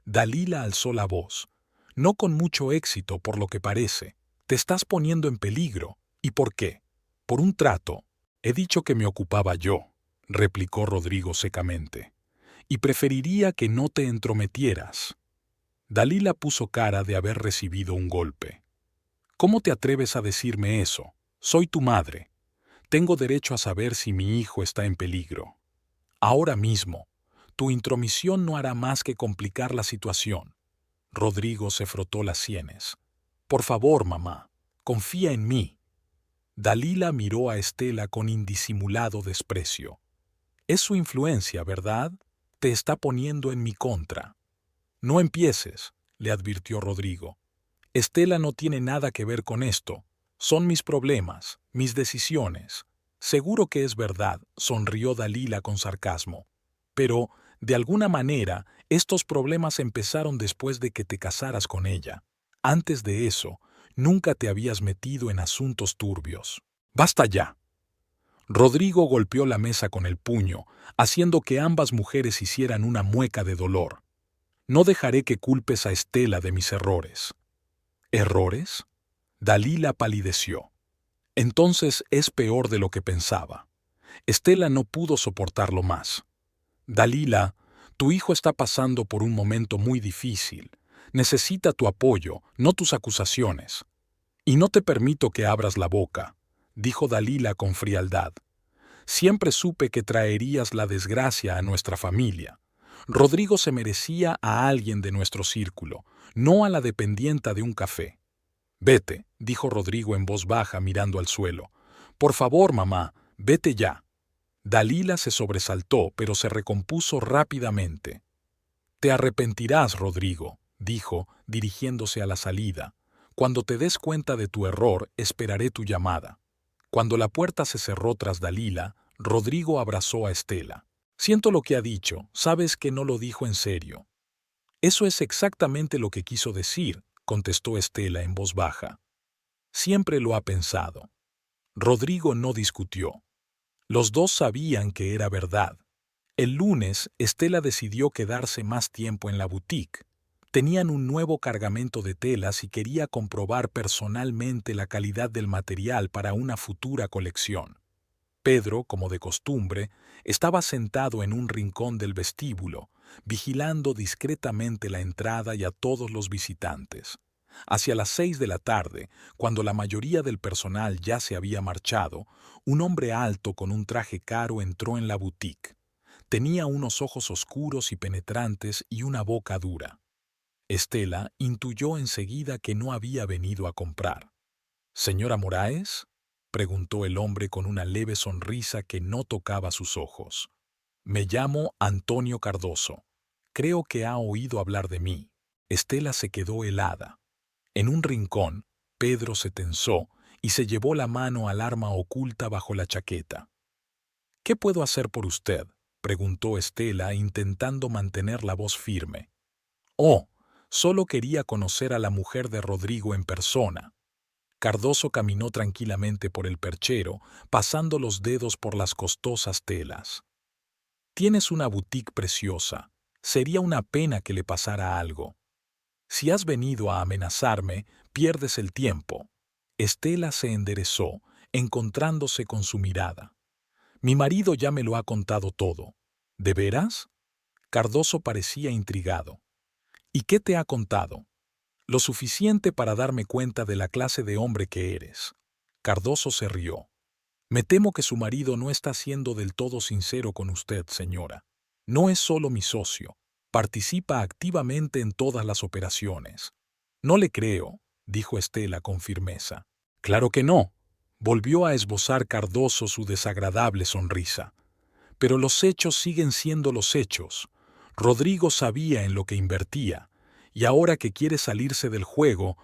Dalila alzó la voz. «No con mucho éxito, por lo que parece. Te estás poniendo en peligro. ¿Y por qué?» «Por un trato. He dicho que me ocupaba yo», replicó Rodrigo secamente. «Y preferiría que no te entrometieras». Dalila puso cara de haber recibido un golpe. «¿Cómo te atreves a decirme eso? Soy tu madre. Tengo derecho a saber si mi hijo está en peligro. Ahora mismo, tu intromisión no hará más que complicar la situación». Rodrigo se frotó las sienes. «Por favor, mamá, confía en mí». Dalila miró a Estela con indisimulado desprecio. «Es su influencia, ¿verdad? Te está poniendo en mi contra». «No empieces», le advirtió Rodrigo. «Estela no tiene nada que ver con esto. Son mis problemas, mis decisiones». «Seguro que es verdad», sonrió Dalila con sarcasmo. «Pero, de alguna manera, estos problemas empezaron después de que te casaras con ella. Antes de eso, nunca te habías metido en asuntos turbios. ¡Basta ya!». Rodrigo golpeó la mesa con el puño, haciendo que ambas mujeres hicieran una mueca de dolor. «No dejaré que culpes a Estela de mis errores». «¿Errores?». Dalila palideció. Entonces es peor de lo que pensaba. Estela no pudo soportarlo más. Dalila, tu hijo está pasando por un momento muy difícil. Necesita tu apoyo, no tus acusaciones. Y no te permito que abras la boca, dijo Dalila con frialdad. Siempre supe que traerías la desgracia a nuestra familia. Rodrigo se merecía a alguien de nuestro círculo, no a la dependienta de un café. Vete, dijo Rodrigo en voz baja mirando al suelo. Por favor, mamá, vete ya. Dalila se sobresaltó, pero se recompuso rápidamente. Te arrepentirás, Rodrigo, dijo, dirigiéndose a la salida. Cuando te des cuenta de tu error, esperaré tu llamada. Cuando la puerta se cerró tras Dalila, Rodrigo abrazó a Estela. Siento lo que ha dicho, sabes que no lo dijo en serio. Eso es exactamente lo que quiso decir, contestó Estela en voz baja. Siempre lo ha pensado. Rodrigo no discutió. Los dos sabían que era verdad. El lunes, Estela decidió quedarse más tiempo en la boutique. Tenían un nuevo cargamento de telas y quería comprobar personalmente la calidad del material para una futura colección. Pedro, como de costumbre, estaba sentado en un rincón del vestíbulo, vigilando discretamente la entrada y a todos los visitantes. Hacia las 6 de la tarde, cuando la mayoría del personal ya se había marchado, un hombre alto con un traje caro entró en la boutique. Tenía unos ojos oscuros y penetrantes y una boca dura. Estela intuyó enseguida que no había venido a comprar. «¿Señora Moraes?», preguntó el hombre con una leve sonrisa que no tocaba sus ojos. «Me llamo Antonio Cardoso. Creo que ha oído hablar de mí». Estela se quedó helada. En un rincón, Pedro se tensó y se llevó la mano al arma oculta bajo la chaqueta. «¿Qué puedo hacer por usted?», preguntó Estela intentando mantener la voz firme. «Oh, solo quería conocer a la mujer de Rodrigo en persona». Cardoso caminó tranquilamente por el perchero, pasando los dedos por las costosas telas. «Tienes una boutique preciosa. Sería una pena que le pasara algo. Si has venido a amenazarme, pierdes el tiempo». Estela se enderezó, encontrándose con su mirada. «Mi marido ya me lo ha contado todo». «¿De veras?». Cardoso parecía intrigado. «¿Y qué te ha contado?». «Lo suficiente para darme cuenta de la clase de hombre que eres». Cardoso se rió. «Me temo que su marido no está siendo del todo sincero con usted, señora. No es solo mi socio. Participa activamente en todas las operaciones». «No le creo», dijo Estela con firmeza. «Claro que no», volvió a esbozar Cardoso su desagradable sonrisa. «Pero los hechos siguen siendo los hechos. Rodrigo sabía en lo que invertía. Y ahora que quiere salirse del juego,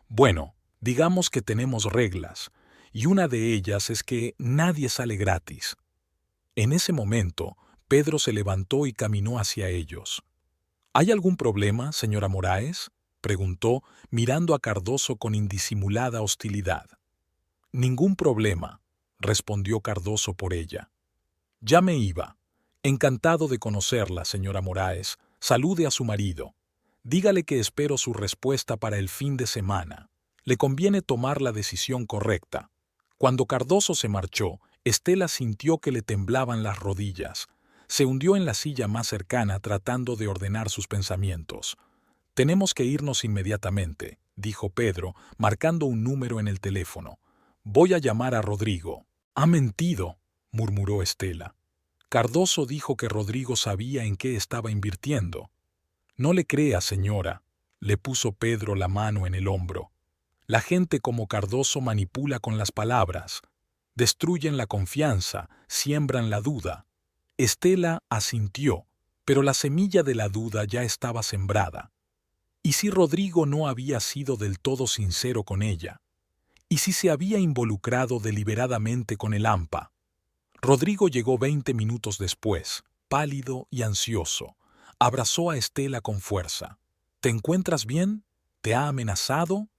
bueno, digamos que tenemos reglas, y una de ellas es que nadie sale gratis». En ese momento, Pedro se levantó y caminó hacia ellos. «¿Hay algún problema, señora Moraes?», preguntó, mirando a Cardoso con indisimulada hostilidad. «Ningún problema», respondió Cardoso por ella. «Ya me iba. Encantado de conocerla, señora Moraes. Salude a su marido. Dígale que espero su respuesta para el fin de semana. Le conviene tomar la decisión correcta». Cuando Cardoso se marchó, Estela sintió que le temblaban las rodillas. Se hundió en la silla más cercana tratando de ordenar sus pensamientos. «Tenemos que irnos inmediatamente», dijo Pedro, marcando un número en el teléfono. «Voy a llamar a Rodrigo». «Ha mentido», murmuró Estela. «Cardoso dijo que Rodrigo sabía en qué estaba invirtiendo». «No le crea, señora», le puso Pedro la mano en el hombro. «La gente como Cardoso manipula con las palabras. Destruyen la confianza, siembran la duda». Estela asintió, pero la semilla de la duda ya estaba sembrada. ¿Y si Rodrigo no había sido del todo sincero con ella? ¿Y si se había involucrado deliberadamente con el AMPA? Rodrigo llegó 20 minutos después, pálido y ansioso. Abrazó a Estela con fuerza. «¿Te encuentras bien? ¿Te ha amenazado?».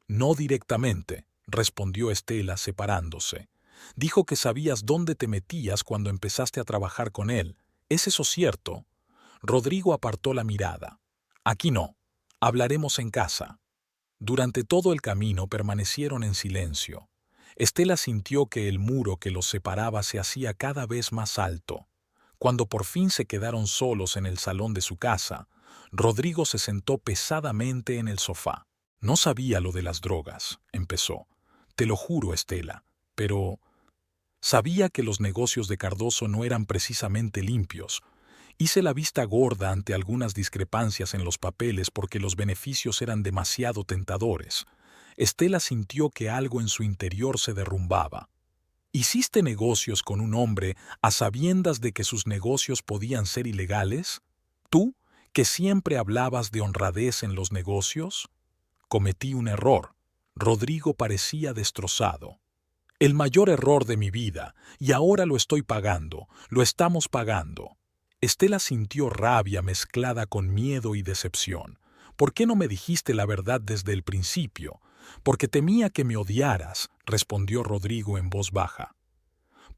«No directamente», respondió Estela separándose. «Dijo que sabías dónde te metías cuando empezaste a trabajar con él. ¿Es eso cierto?». Rodrigo apartó la mirada. «Aquí no. Hablaremos en casa». Durante todo el camino permanecieron en silencio. Estela sintió que el muro que los separaba se hacía cada vez más alto. Cuando por fin se quedaron solos en el salón de su casa, Rodrigo se sentó pesadamente en el sofá. No sabía lo de las drogas, empezó. Te lo juro, Estela, pero sabía que los negocios de Cardoso no eran precisamente limpios. Hice la vista gorda ante algunas discrepancias en los papeles porque los beneficios eran demasiado tentadores. Estela sintió que algo en su interior se derrumbaba. ¿Hiciste negocios con un hombre a sabiendas de que sus negocios podían ser ilegales? ¿Tú, que siempre hablabas de honradez en los negocios? Cometí un error. Rodrigo parecía destrozado. El mayor error de mi vida, y ahora lo estoy pagando, lo estamos pagando. Estela sintió rabia mezclada con miedo y decepción. ¿Por qué no me dijiste la verdad desde el principio? Porque temía que me odiaras, respondió Rodrigo en voz baja.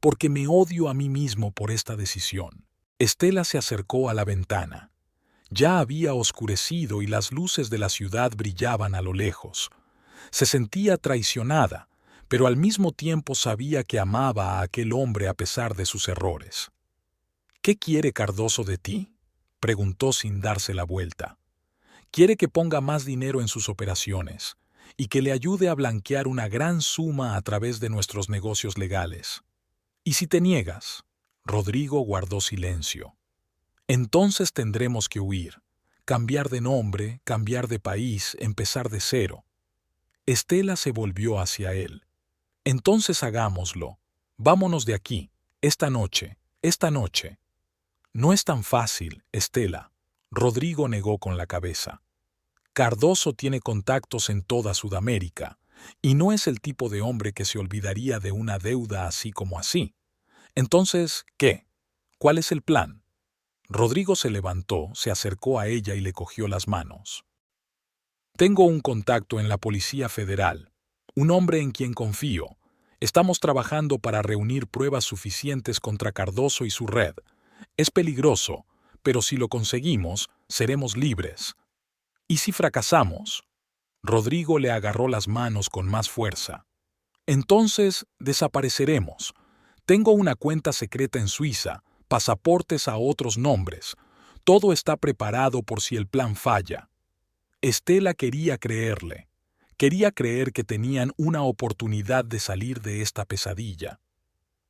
Porque me odio a mí mismo por esta decisión. Estela se acercó a la ventana. Ya había oscurecido y las luces de la ciudad brillaban a lo lejos. Se sentía traicionada, pero al mismo tiempo sabía que amaba a aquel hombre a pesar de sus errores. ¿Qué quiere Cardoso de ti?, preguntó sin darse la vuelta. Quiere que ponga más dinero en sus operaciones y que le ayude a blanquear una gran suma a través de nuestros negocios legales. ¿Y si te niegas? Rodrigo guardó silencio. Entonces tendremos que huir, cambiar de nombre, cambiar de país, empezar de cero. Estela se volvió hacia él. Entonces hagámoslo. Vámonos de aquí, esta noche, esta noche. No es tan fácil, Estela. Rodrigo negó con la cabeza. Cardoso tiene contactos en toda Sudamérica, y no es el tipo de hombre que se olvidaría de una deuda así como así. Entonces, ¿qué? ¿Cuál es el plan? Rodrigo se levantó, se acercó a ella y le cogió las manos. Tengo un contacto en la Policía Federal, un hombre en quien confío. Estamos trabajando para reunir pruebas suficientes contra Cardoso y su red. Es peligroso, pero si lo conseguimos, seremos libres. ¿Y si fracasamos? Rodrigo le agarró las manos con más fuerza. Entonces desapareceremos. Tengo una cuenta secreta en Suiza, pasaportes a otros nombres. Todo está preparado por si el plan falla. Estela quería creerle. Quería creer que tenían una oportunidad de salir de esta pesadilla.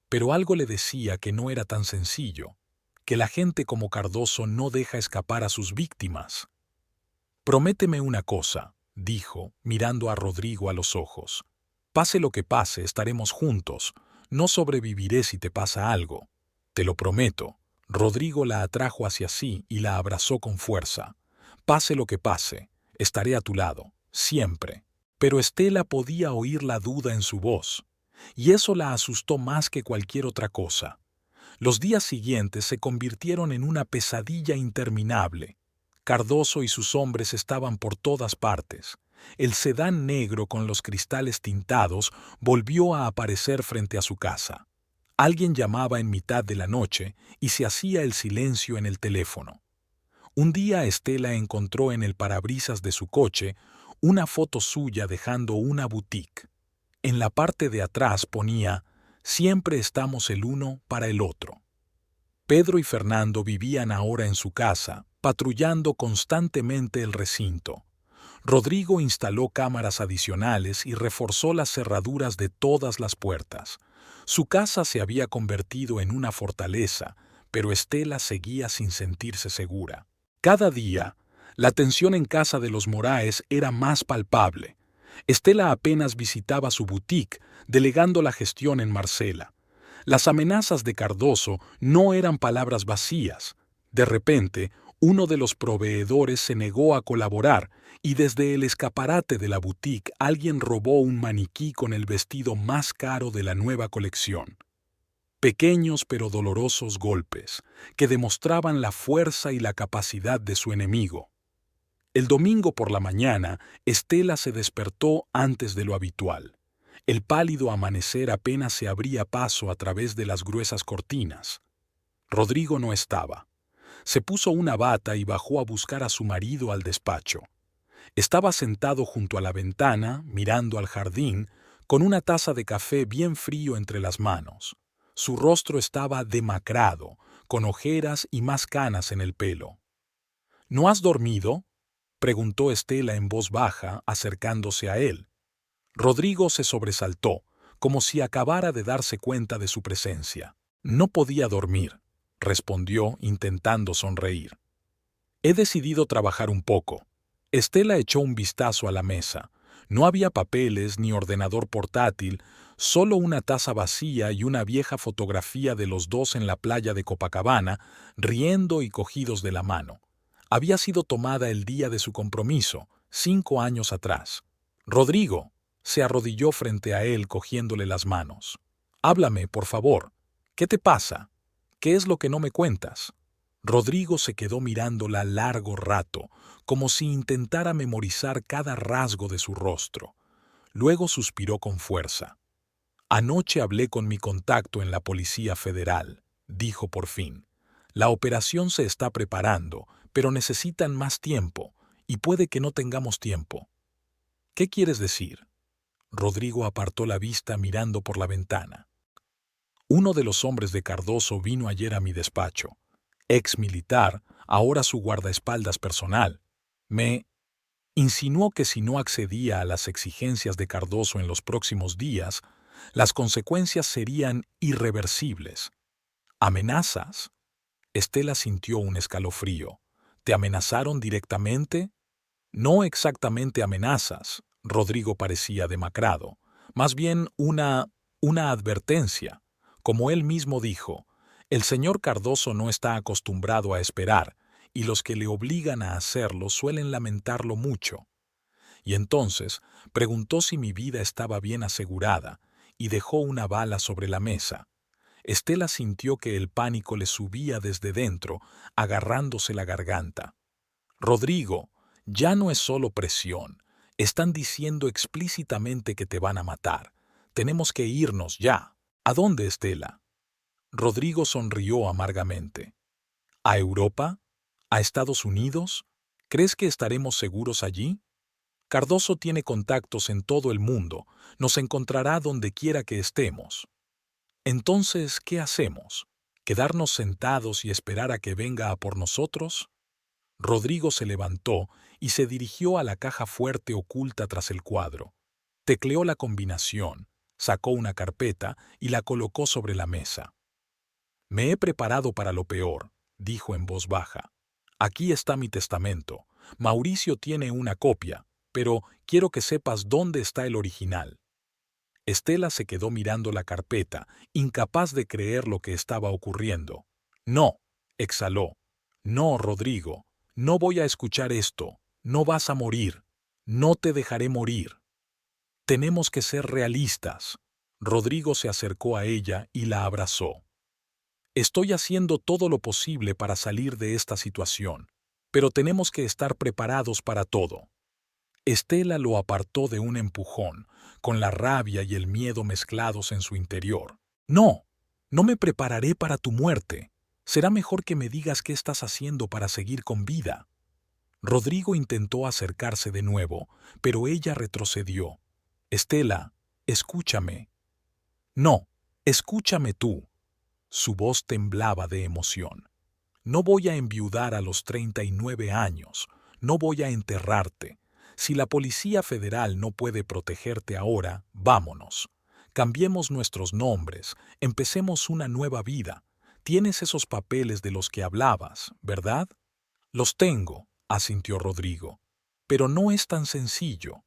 Pero algo le decía que no era tan sencillo, que la gente como Cardoso no deja escapar a sus víctimas. Prométeme una cosa, dijo, mirando a Rodrigo a los ojos. Pase lo que pase, estaremos juntos. No sobreviviré si te pasa algo. Te lo prometo. Rodrigo la atrajo hacia sí y la abrazó con fuerza. Pase lo que pase, estaré a tu lado, siempre. Pero Estela podía oír la duda en su voz, y eso la asustó más que cualquier otra cosa. Los días siguientes se convirtieron en una pesadilla interminable. Cardoso y sus hombres estaban por todas partes. El sedán negro con los cristales tintados volvió a aparecer frente a su casa. Alguien llamaba en mitad de la noche y se hacía el silencio en el teléfono. Un día Estela encontró en el parabrisas de su coche una foto suya dejando una boutique. En la parte de atrás ponía: «Siempre estamos el uno para el otro». Pedro y Fernando vivían ahora en su casa, patrullando constantemente el recinto. Rodrigo instaló cámaras adicionales y reforzó las cerraduras de todas las puertas. Su casa se había convertido en una fortaleza, pero Estela seguía sin sentirse segura. Cada día, la tensión en casa de los Moraes era más palpable. Estela apenas visitaba su boutique, delegando la gestión en Marcela. Las amenazas de Cardoso no eran palabras vacías. De repente, uno de los proveedores se negó a colaborar y desde el escaparate de la boutique alguien robó un maniquí con el vestido más caro de la nueva colección. Pequeños pero dolorosos golpes que demostraban la fuerza y la capacidad de su enemigo. El domingo por la mañana, Estela se despertó antes de lo habitual. El pálido amanecer apenas se abría paso a través de las gruesas cortinas. Rodrigo no estaba. Se puso una bata y bajó a buscar a su marido al despacho. Estaba sentado junto a la ventana, mirando al jardín, con una taza de café bien frío entre las manos. Su rostro estaba demacrado, con ojeras y más canas en el pelo. ¿No has dormido?, preguntó Estela en voz baja, acercándose a él. Rodrigo se sobresaltó, como si acabara de darse cuenta de su presencia. No podía dormir, respondió intentando sonreír. He decidido trabajar un poco. Estela echó un vistazo a la mesa. No había papeles ni ordenador portátil, solo una taza vacía y una vieja fotografía de los dos en la playa de Copacabana, riendo y cogidos de la mano. Había sido tomada el día de su compromiso, 5 años atrás. Rodrigo se arrodilló frente a él cogiéndole las manos. Háblame, por favor. ¿Qué te pasa? ¿Qué es lo que no me cuentas? Rodrigo se quedó mirándola largo rato, como si intentara memorizar cada rasgo de su rostro. Luego suspiró con fuerza. Anoche hablé con mi contacto en la Policía Federal, dijo por fin. La operación se está preparando, pero necesitan más tiempo, y puede que no tengamos tiempo. ¿Qué quieres decir? Rodrigo apartó la vista mirando por la ventana. Uno de los hombres de Cardoso vino ayer a mi despacho. Ex militar, ahora su guardaespaldas personal. Me insinuó que si no accedía a las exigencias de Cardoso en los próximos días, las consecuencias serían irreversibles. ¿Amenazas? Estela sintió un escalofrío. ¿Te amenazaron directamente? No exactamente amenazas. Rodrigo parecía demacrado. Más bien una advertencia. Como él mismo dijo, el señor Cardoso no está acostumbrado a esperar, y los que le obligan a hacerlo suelen lamentarlo mucho. Y entonces preguntó si mi vida estaba bien asegurada, y dejó una bala sobre la mesa. Estela sintió que el pánico le subía desde dentro, agarrándose la garganta. Rodrigo, ya no es solo presión. Están diciendo explícitamente que te van a matar. Tenemos que irnos ya. ¿A dónde, Estela? Rodrigo sonrió amargamente. ¿A Europa? ¿A Estados Unidos? ¿Crees que estaremos seguros allí? Cardoso tiene contactos en todo el mundo. Nos encontrará donde quiera que estemos. Entonces, ¿qué hacemos? ¿Quedarnos sentados y esperar a que venga a por nosotros? Rodrigo se levantó y se dirigió a la caja fuerte oculta tras el cuadro. Tecleó la combinación, sacó una carpeta y la colocó sobre la mesa. Me he preparado para lo peor, dijo en voz baja. Aquí está mi testamento. Mauricio tiene una copia, pero quiero que sepas dónde está el original. Estela se quedó mirando la carpeta, incapaz de creer lo que estaba ocurriendo. No, exhaló. No, Rodrigo, no voy a escuchar esto. No vas a morir. No te dejaré morir. Tenemos que ser realistas. Rodrigo se acercó a ella y la abrazó. Estoy haciendo todo lo posible para salir de esta situación, pero tenemos que estar preparados para todo. Estela lo apartó de un empujón, con la rabia y el miedo mezclados en su interior. No, no me prepararé para tu muerte. Será mejor que me digas qué estás haciendo para seguir con vida. Rodrigo intentó acercarse de nuevo, pero ella retrocedió. Estela, escúchame. No, escúchame tú. Su voz temblaba de emoción. No voy a enviudar a los 39 años. No voy a enterrarte. Si la Policía Federal no puede protegerte ahora, vámonos. Cambiemos nuestros nombres, empecemos una nueva vida. Tienes esos papeles de los que hablabas, ¿verdad? Los tengo, asintió Rodrigo. Pero no es tan sencillo.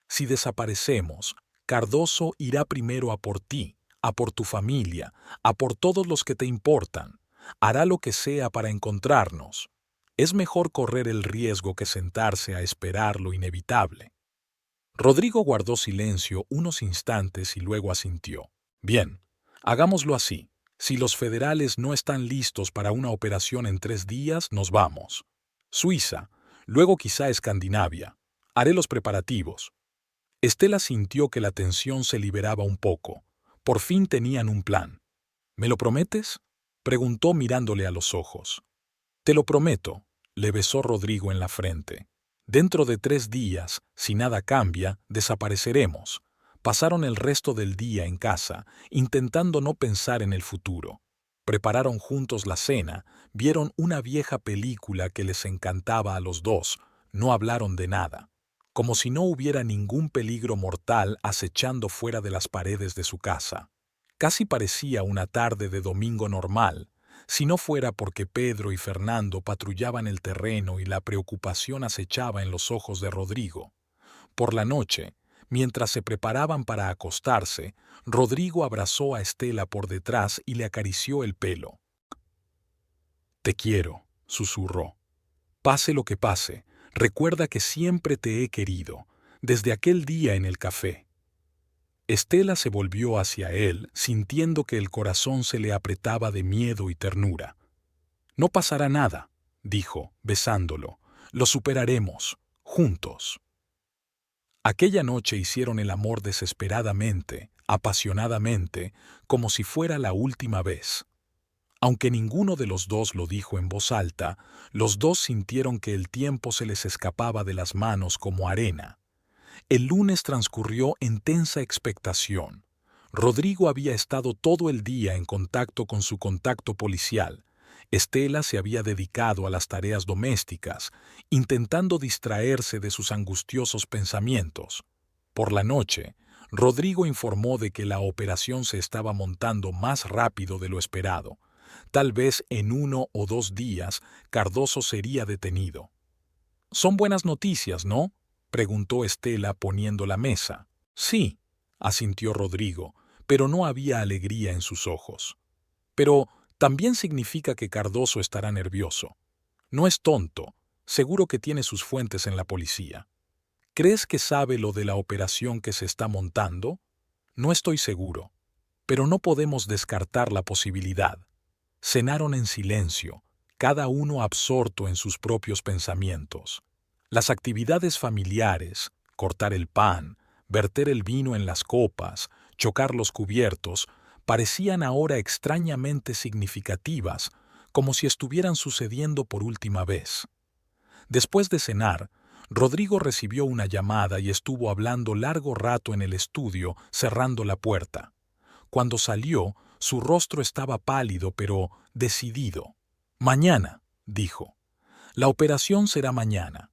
Si desaparecemos, Cardoso irá primero a por ti, a por tu familia, a por todos los que te importan. Hará lo que sea para encontrarnos. Es mejor correr el riesgo que sentarse a esperar lo inevitable. Rodrigo guardó silencio unos instantes y luego asintió. Bien, hagámoslo así. Si los federales no están listos para una operación en 3 días, nos vamos. Suiza, luego quizá Escandinavia. Haré los preparativos. Estela sintió que la tensión se liberaba un poco. Por fin tenían un plan. ¿Me lo prometes?, preguntó mirándole a los ojos. Te lo prometo, le besó Rodrigo en la frente. Dentro de 3 días, si nada cambia, desapareceremos. Pasaron el resto del día en casa, intentando no pensar en el futuro. Prepararon juntos la cena, vieron una vieja película que les encantaba a los dos, no hablaron de nada, como si no hubiera ningún peligro mortal acechando fuera de las paredes de su casa. Casi parecía una tarde de domingo normal, si no fuera porque Pedro y Fernando patrullaban el terreno y la preocupación acechaba en los ojos de Rodrigo. Por la noche, mientras se preparaban para acostarse, Rodrigo abrazó a Estela por detrás y le acarició el pelo. «Te quiero», susurró. «Pase lo que pase, recuerda que siempre te he querido, desde aquel día en el café». Estela se volvió hacia él, sintiendo que el corazón se le apretaba de miedo y ternura. «No pasará nada», dijo, besándolo. «Lo superaremos, juntos». Aquella noche hicieron el amor desesperadamente, apasionadamente, como si fuera la última vez. Aunque ninguno de los dos lo dijo en voz alta, los dos sintieron que el tiempo se les escapaba de las manos como arena. El lunes transcurrió en tensa expectación. Rodrigo había estado todo el día en contacto con su contacto policial. Estela se había dedicado a las tareas domésticas, intentando distraerse de sus angustiosos pensamientos. Por la noche, Rodrigo informó de que la operación se estaba montando más rápido de lo esperado. Tal vez en 1 o 2 días Cardoso sería detenido. «Son buenas noticias, ¿no?», preguntó Estela poniendo la mesa. «Sí», asintió Rodrigo, pero no había alegría en sus ojos. «Pero también significa que Cardoso estará nervioso. No es tonto, seguro que tiene sus fuentes en la policía. ¿Crees que sabe lo de la operación que se está montando? No estoy seguro, pero no podemos descartar la posibilidad». Cenaron en silencio, cada uno absorto en sus propios pensamientos. Las actividades familiares, cortar el pan, verter el vino en las copas, chocar los cubiertos, parecían ahora extrañamente significativas, como si estuvieran sucediendo por última vez. Después de cenar, Rodrigo recibió una llamada y estuvo hablando largo rato en el estudio, cerrando la puerta. Cuando salió, su rostro estaba pálido pero decidido. «Mañana», dijo. «La operación será mañana.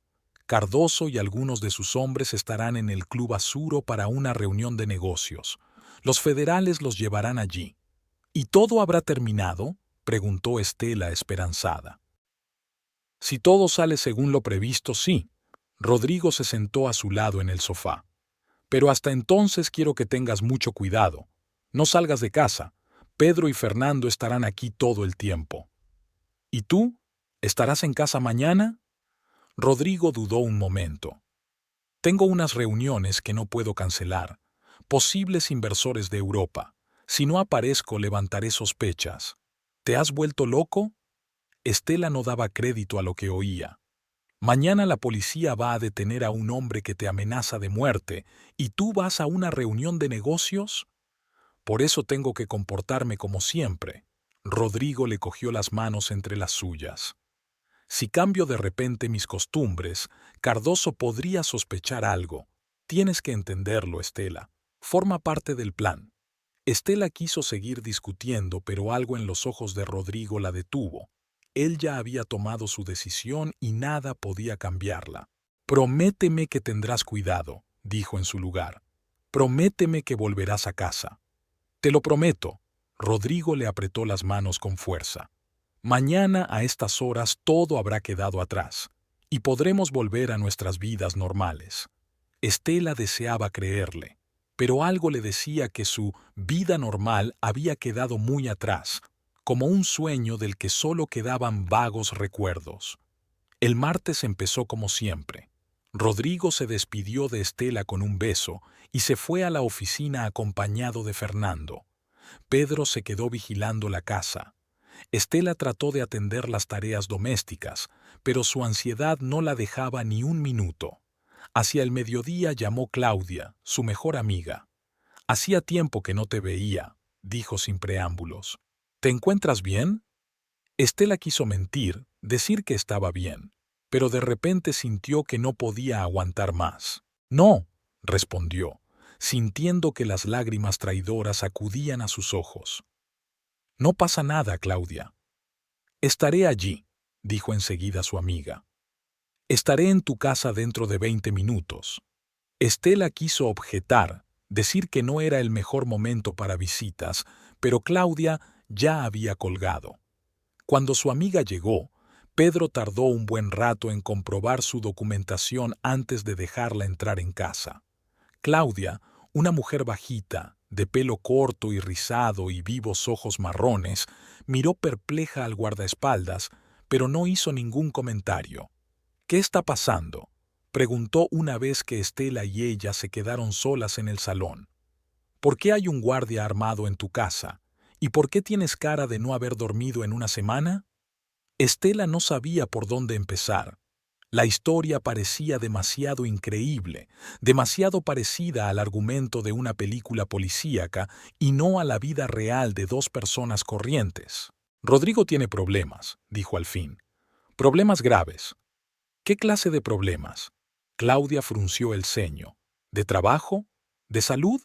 Cardoso y algunos de sus hombres estarán en el Club Azuro para una reunión de negocios. Los federales los llevarán allí». «¿Y todo habrá terminado?», preguntó Estela esperanzada. «Si todo sale según lo previsto, sí». Rodrigo se sentó a su lado en el sofá. «Pero hasta entonces quiero que tengas mucho cuidado. No salgas de casa. Pedro y Fernando estarán aquí todo el tiempo». «¿Y tú? ¿Estarás en casa mañana?». Rodrigo dudó un momento. «Tengo unas reuniones que no puedo cancelar. Posibles inversores de Europa. Si no aparezco, levantaré sospechas». «¿Te has vuelto loco?». Estela no daba crédito a lo que oía. «Mañana la policía va a detener a un hombre que te amenaza de muerte, ¿y tú vas a una reunión de negocios?». «Por eso tengo que comportarme como siempre». Rodrigo le cogió las manos entre las suyas. «Si cambio de repente mis costumbres, Cardoso podría sospechar algo. Tienes que entenderlo, Estela. Forma parte del plan». Estela quiso seguir discutiendo, pero algo en los ojos de Rodrigo la detuvo. Él ya había tomado su decisión y nada podía cambiarla. «Prométeme que tendrás cuidado», dijo en su lugar. «Prométeme que volverás a casa». «Te lo prometo». Rodrigo le apretó las manos con fuerza. «Mañana a estas horas todo habrá quedado atrás y podremos volver a nuestras vidas normales». Estela deseaba creerle, pero algo le decía que su vida normal había quedado muy atrás, como un sueño del que solo quedaban vagos recuerdos. El martes empezó como siempre. Rodrigo se despidió de Estela con un beso y se fue a la oficina acompañado de Fernando. Pedro se quedó vigilando la casa. Estela trató de atender las tareas domésticas, pero su ansiedad no la dejaba ni un minuto. Hacia el mediodía llamó Claudia, su mejor amiga. «Hacía tiempo que no te veía», dijo sin preámbulos. «¿Te encuentras bien?». Estela quiso mentir, decir que estaba bien, pero de repente sintió que no podía aguantar más. «No», respondió. sintiendo que las lágrimas traidoras acudían a sus ojos. «No pasa nada, Claudia. Estaré allí», dijo enseguida su amiga. «Estaré en tu casa dentro de 20 minutos». Estela quiso objetar, decir que no era el mejor momento para visitas, pero Claudia ya había colgado. Cuando su amiga llegó, Pedro tardó un buen rato en comprobar su documentación antes de dejarla entrar en casa. Claudia, una mujer bajita, de pelo corto y rizado y vivos ojos marrones, miró perpleja al guardaespaldas, pero no hizo ningún comentario. «¿Qué está pasando?», preguntó una vez que Estela y ella se quedaron solas en el salón. «¿Por qué hay un guardia armado en tu casa? ¿Y por qué tienes cara de no haber dormido en una semana?». Estela no sabía por dónde empezar. La historia parecía demasiado increíble, demasiado parecida al argumento de una película policíaca y no a la vida real de dos personas corrientes. «Rodrigo tiene problemas», dijo al fin. «Problemas graves». «¿Qué clase de problemas?». Claudia frunció el ceño. «¿De trabajo? ¿De salud?».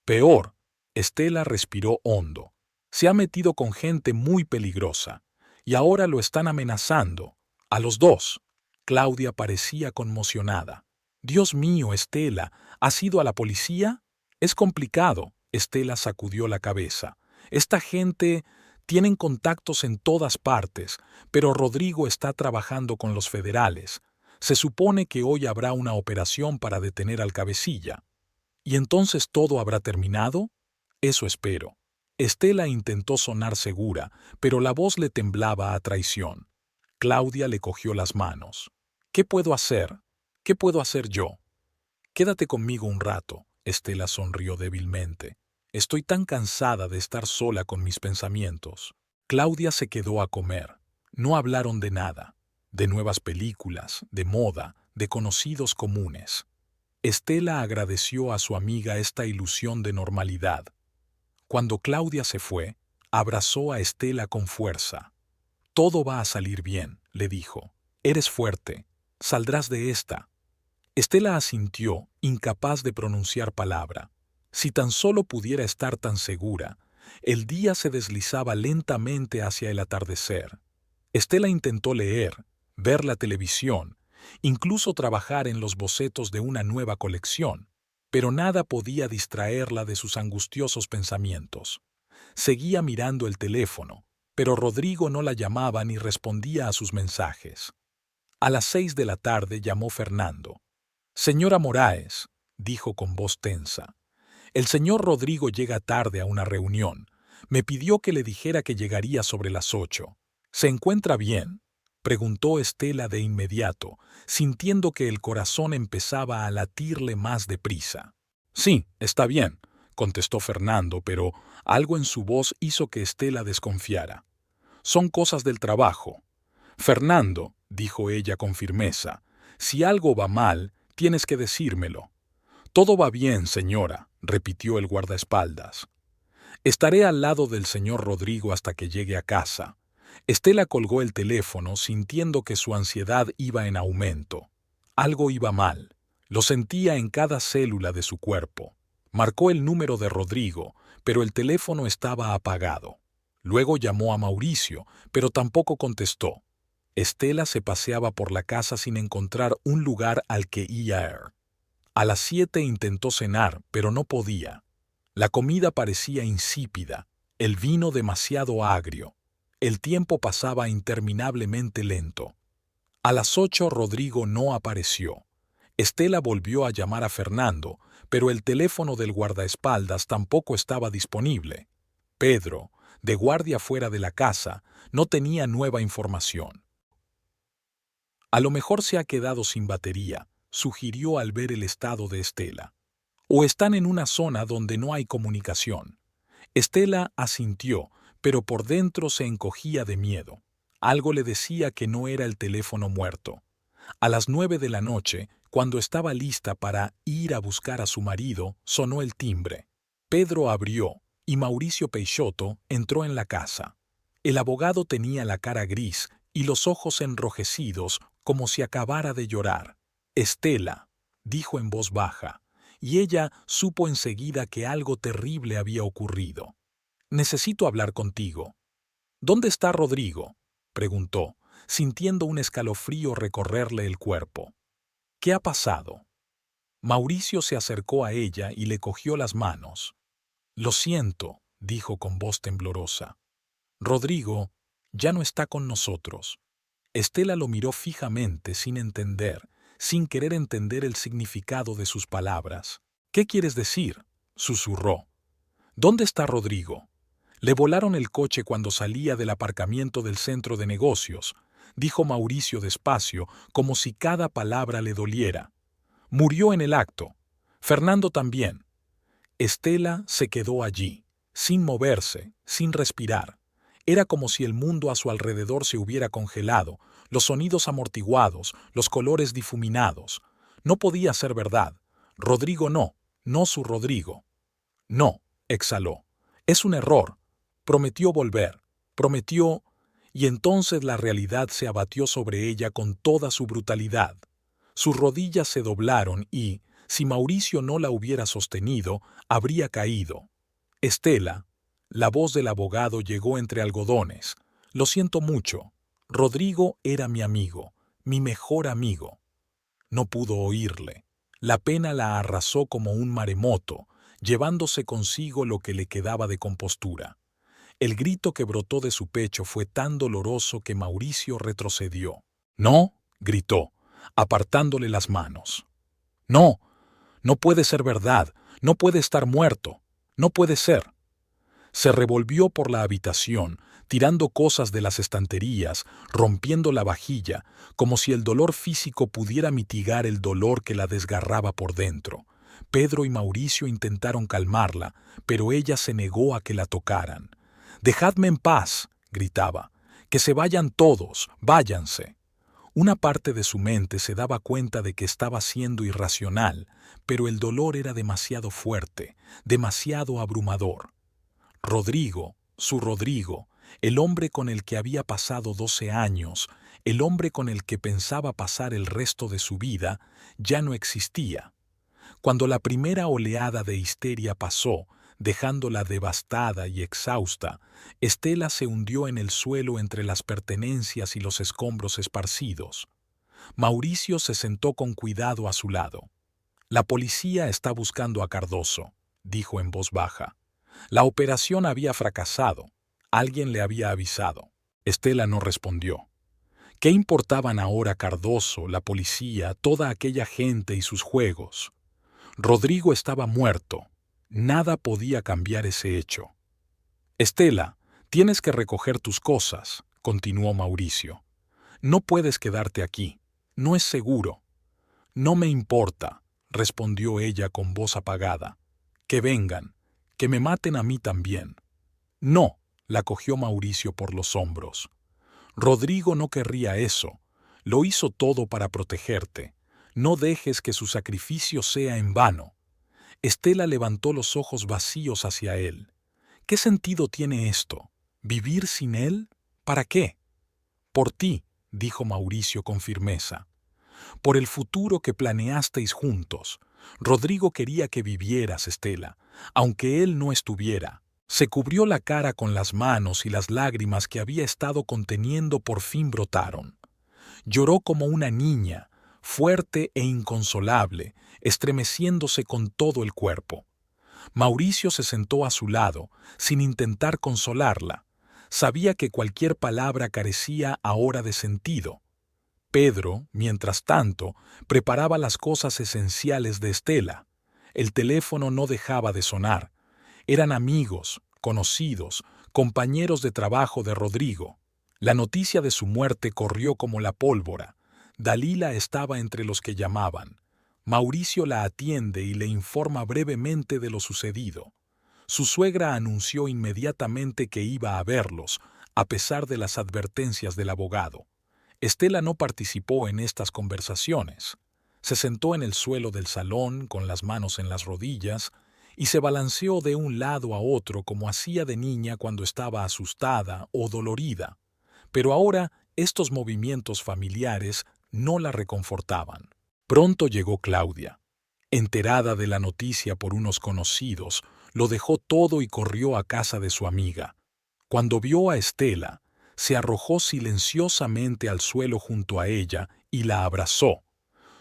«Peor». Estela respiró hondo. «Se ha metido con gente muy peligrosa. Y ahora lo están amenazando. A los dos». Claudia parecía conmocionada. «Dios mío, Estela, ¿has ido a la policía?». «Es complicado». Estela sacudió la cabeza. «Esta gente tienen contactos en todas partes, pero Rodrigo está trabajando con los federales. Se supone que hoy habrá una operación para detener al cabecilla». «¿Y entonces todo habrá terminado?». «Eso espero». Estela intentó sonar segura, pero la voz le temblaba a traición. Claudia le cogió las manos. «¿Qué puedo hacer? ¿Qué puedo hacer yo?». «Quédate conmigo un rato», Estela sonrió débilmente. «Estoy tan cansada de estar sola con mis pensamientos». Claudia se quedó a comer. No hablaron de nada, de nuevas películas, de moda, de conocidos comunes. Estela agradeció a su amiga esta ilusión de normalidad. Cuando Claudia se fue, abrazó a Estela con fuerza. «Todo va a salir bien», le dijo. «Eres fuerte. Saldrás de esta». Estela asintió, incapaz de pronunciar palabra. Si tan solo pudiera estar tan segura. El día se deslizaba lentamente hacia el atardecer. Estela intentó leer, ver la televisión, incluso trabajar en los bocetos de una nueva colección, pero nada podía distraerla de sus angustiosos pensamientos. Seguía mirando el teléfono, pero Rodrigo no la llamaba ni respondía a sus mensajes. A las 6 de la tarde llamó Fernando. «Señora Moraes», dijo con voz tensa, «el señor Rodrigo llega tarde a una reunión. Me pidió que le dijera que llegaría sobre las 8. ¿Se encuentra bien?», preguntó Estela de inmediato, sintiendo que el corazón empezaba a latirle más deprisa. «Sí, está bien», contestó Fernando, pero algo en su voz hizo que Estela desconfiara. «Son cosas del trabajo». «Fernando», dijo ella con firmeza, «si algo va mal, tienes que decírmelo». «Todo va bien, señora», repitió el guardaespaldas. «Estaré al lado del señor Rodrigo hasta que llegue a casa». Estela colgó el teléfono sintiendo que su ansiedad iba en aumento. Algo iba mal. Lo sentía en cada célula de su cuerpo. Marcó el número de Rodrigo, pero el teléfono estaba apagado. Luego llamó a Mauricio, pero tampoco contestó. Estela se paseaba por la casa sin encontrar un lugar al que ir. A las 7 intentó cenar, pero no podía. La comida parecía insípida, el vino demasiado agrio. El tiempo pasaba interminablemente lento. A las 8 Rodrigo no apareció. Estela volvió a llamar a Fernando, pero el teléfono del guardaespaldas tampoco estaba disponible. Pedro, de guardia fuera de la casa, no tenía nueva información. «A lo mejor se ha quedado sin batería», sugirió al ver el estado de Estela. «O están en una zona donde no hay comunicación». Estela asintió, pero por dentro se encogía de miedo. Algo le decía que no era el teléfono muerto. A las 9 de la noche, cuando estaba lista para ir a buscar a su marido, sonó el timbre. Pedro abrió y Mauricio Peixoto entró en la casa. El abogado tenía la cara gris y los ojos enrojecidos como si acabara de llorar. «Estela», dijo en voz baja, y ella supo enseguida que algo terrible había ocurrido. «Necesito hablar contigo». «¿Dónde está Rodrigo?», preguntó, sintiendo un escalofrío recorrerle el cuerpo. «¿Qué ha pasado?». Mauricio se acercó a ella y le cogió las manos. «Lo siento», dijo con voz temblorosa. «Rodrigo ya no está con nosotros». Estela lo miró fijamente, sin entender, sin querer entender el significado de sus palabras. «¿Qué quieres decir?», susurró. «¿Dónde está Rodrigo?». «Le volaron el coche cuando salía del aparcamiento del centro de negocios», dijo Mauricio despacio, como si cada palabra le doliera. «Murió en el acto. Fernando también». Estela se quedó allí, sin moverse, sin respirar. Era como si el mundo a su alrededor se hubiera congelado, los sonidos amortiguados, los colores difuminados. No podía ser verdad. Rodrigo no su Rodrigo. «No», exhaló. «Es un error. Prometió volver. Prometió». Y entonces la realidad se abatió sobre ella con toda su brutalidad. Sus rodillas se doblaron y, si Mauricio no la hubiera sostenido, habría caído. «Estela». La voz del abogado llegó entre algodones. «Lo siento mucho. Rodrigo era mi amigo, mi mejor amigo». No pudo oírle. La pena la arrasó como un maremoto, llevándose consigo lo que le quedaba de compostura. El grito que brotó de su pecho fue tan doloroso que Mauricio retrocedió. «No», gritó, apartándole las manos. «No, no puede ser verdad, no puede estar muerto, no puede ser». Se revolvió por la habitación, tirando cosas de las estanterías, rompiendo la vajilla, como si el dolor físico pudiera mitigar el dolor que la desgarraba por dentro. Pedro y Mauricio intentaron calmarla, pero ella se negó a que la tocaran. «Dejadme en paz», gritaba. «Que se vayan todos, váyanse». Una parte de su mente se daba cuenta de que estaba siendo irracional, pero el dolor era demasiado fuerte, demasiado abrumador. Rodrigo, su Rodrigo, el hombre con el que había pasado 12 años, el hombre con el que pensaba pasar el resto de su vida, ya no existía. Cuando la primera oleada de histeria pasó, dejándola devastada y exhausta, Estela se hundió en el suelo entre las pertenencias y los escombros esparcidos. Mauricio se sentó con cuidado a su lado. «La policía está buscando a Cardoso», dijo en voz baja. «La operación había fracasado. Alguien le había avisado». Estela no respondió. ¿Qué importaban ahora Cardoso, la policía, toda aquella gente y sus juegos? Rodrigo estaba muerto. Nada podía cambiar ese hecho. «Estela, tienes que recoger tus cosas», continuó Mauricio. «No puedes quedarte aquí. No es seguro». «No me importa», respondió ella con voz apagada. «Que vengan, que me maten a mí también». «No», la cogió Mauricio por los hombros. «Rodrigo no querría eso. Lo hizo todo para protegerte. No dejes que su sacrificio sea en vano». Estela levantó los ojos vacíos hacia él. «¿Qué sentido tiene esto? ¿Vivir sin él? ¿Para qué?» «Por ti», dijo Mauricio con firmeza. «Por el futuro que planeasteis juntos. Rodrigo quería que vivieras, Estela, aunque él no estuviera». Se cubrió la cara con las manos y las lágrimas que había estado conteniendo por fin brotaron. Lloró como una niña, fuerte e inconsolable, estremeciéndose con todo el cuerpo. Mauricio se sentó a su lado, sin intentar consolarla. Sabía que cualquier palabra carecía ahora de sentido. Pedro, mientras tanto, preparaba las cosas esenciales de Estela. El teléfono no dejaba de sonar. Eran amigos, conocidos, compañeros de trabajo de Rodrigo. La noticia de su muerte corrió como la pólvora. Dalila estaba entre los que llamaban. Mauricio la atiende y le informa brevemente de lo sucedido. Su suegra anunció inmediatamente que iba a verlos, a pesar de las advertencias del abogado. Estela no participó en estas conversaciones. Se sentó en el suelo del salón, con las manos en las rodillas, y se balanceó de un lado a otro como hacía de niña cuando estaba asustada o dolorida. Pero ahora estos movimientos familiares no la reconfortaban. Pronto llegó Claudia. Enterada de la noticia por unos conocidos, lo dejó todo y corrió a casa de su amiga. Cuando vio a Estela, se arrojó silenciosamente al suelo junto a ella y la abrazó.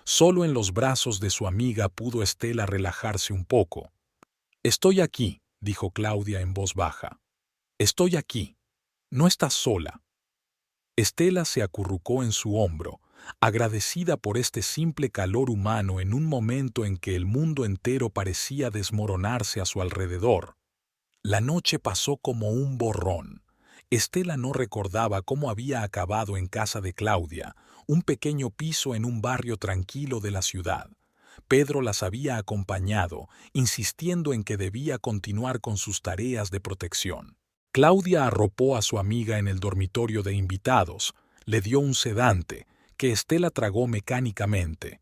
Solo en los brazos de su amiga pudo Estela relajarse un poco. «Estoy aquí», dijo Claudia en voz baja. «Estoy aquí. No estás sola». Estela se acurrucó en su hombro, agradecida por este simple calor humano en un momento en que el mundo entero parecía desmoronarse a su alrededor. La noche pasó como un borrón. Estela no recordaba cómo había acabado en casa de Claudia, un pequeño piso en un barrio tranquilo de la ciudad. Pedro las había acompañado, insistiendo en que debía continuar con sus tareas de protección. Claudia arropó a su amiga en el dormitorio de invitados, le dio un sedante, que Estela tragó mecánicamente.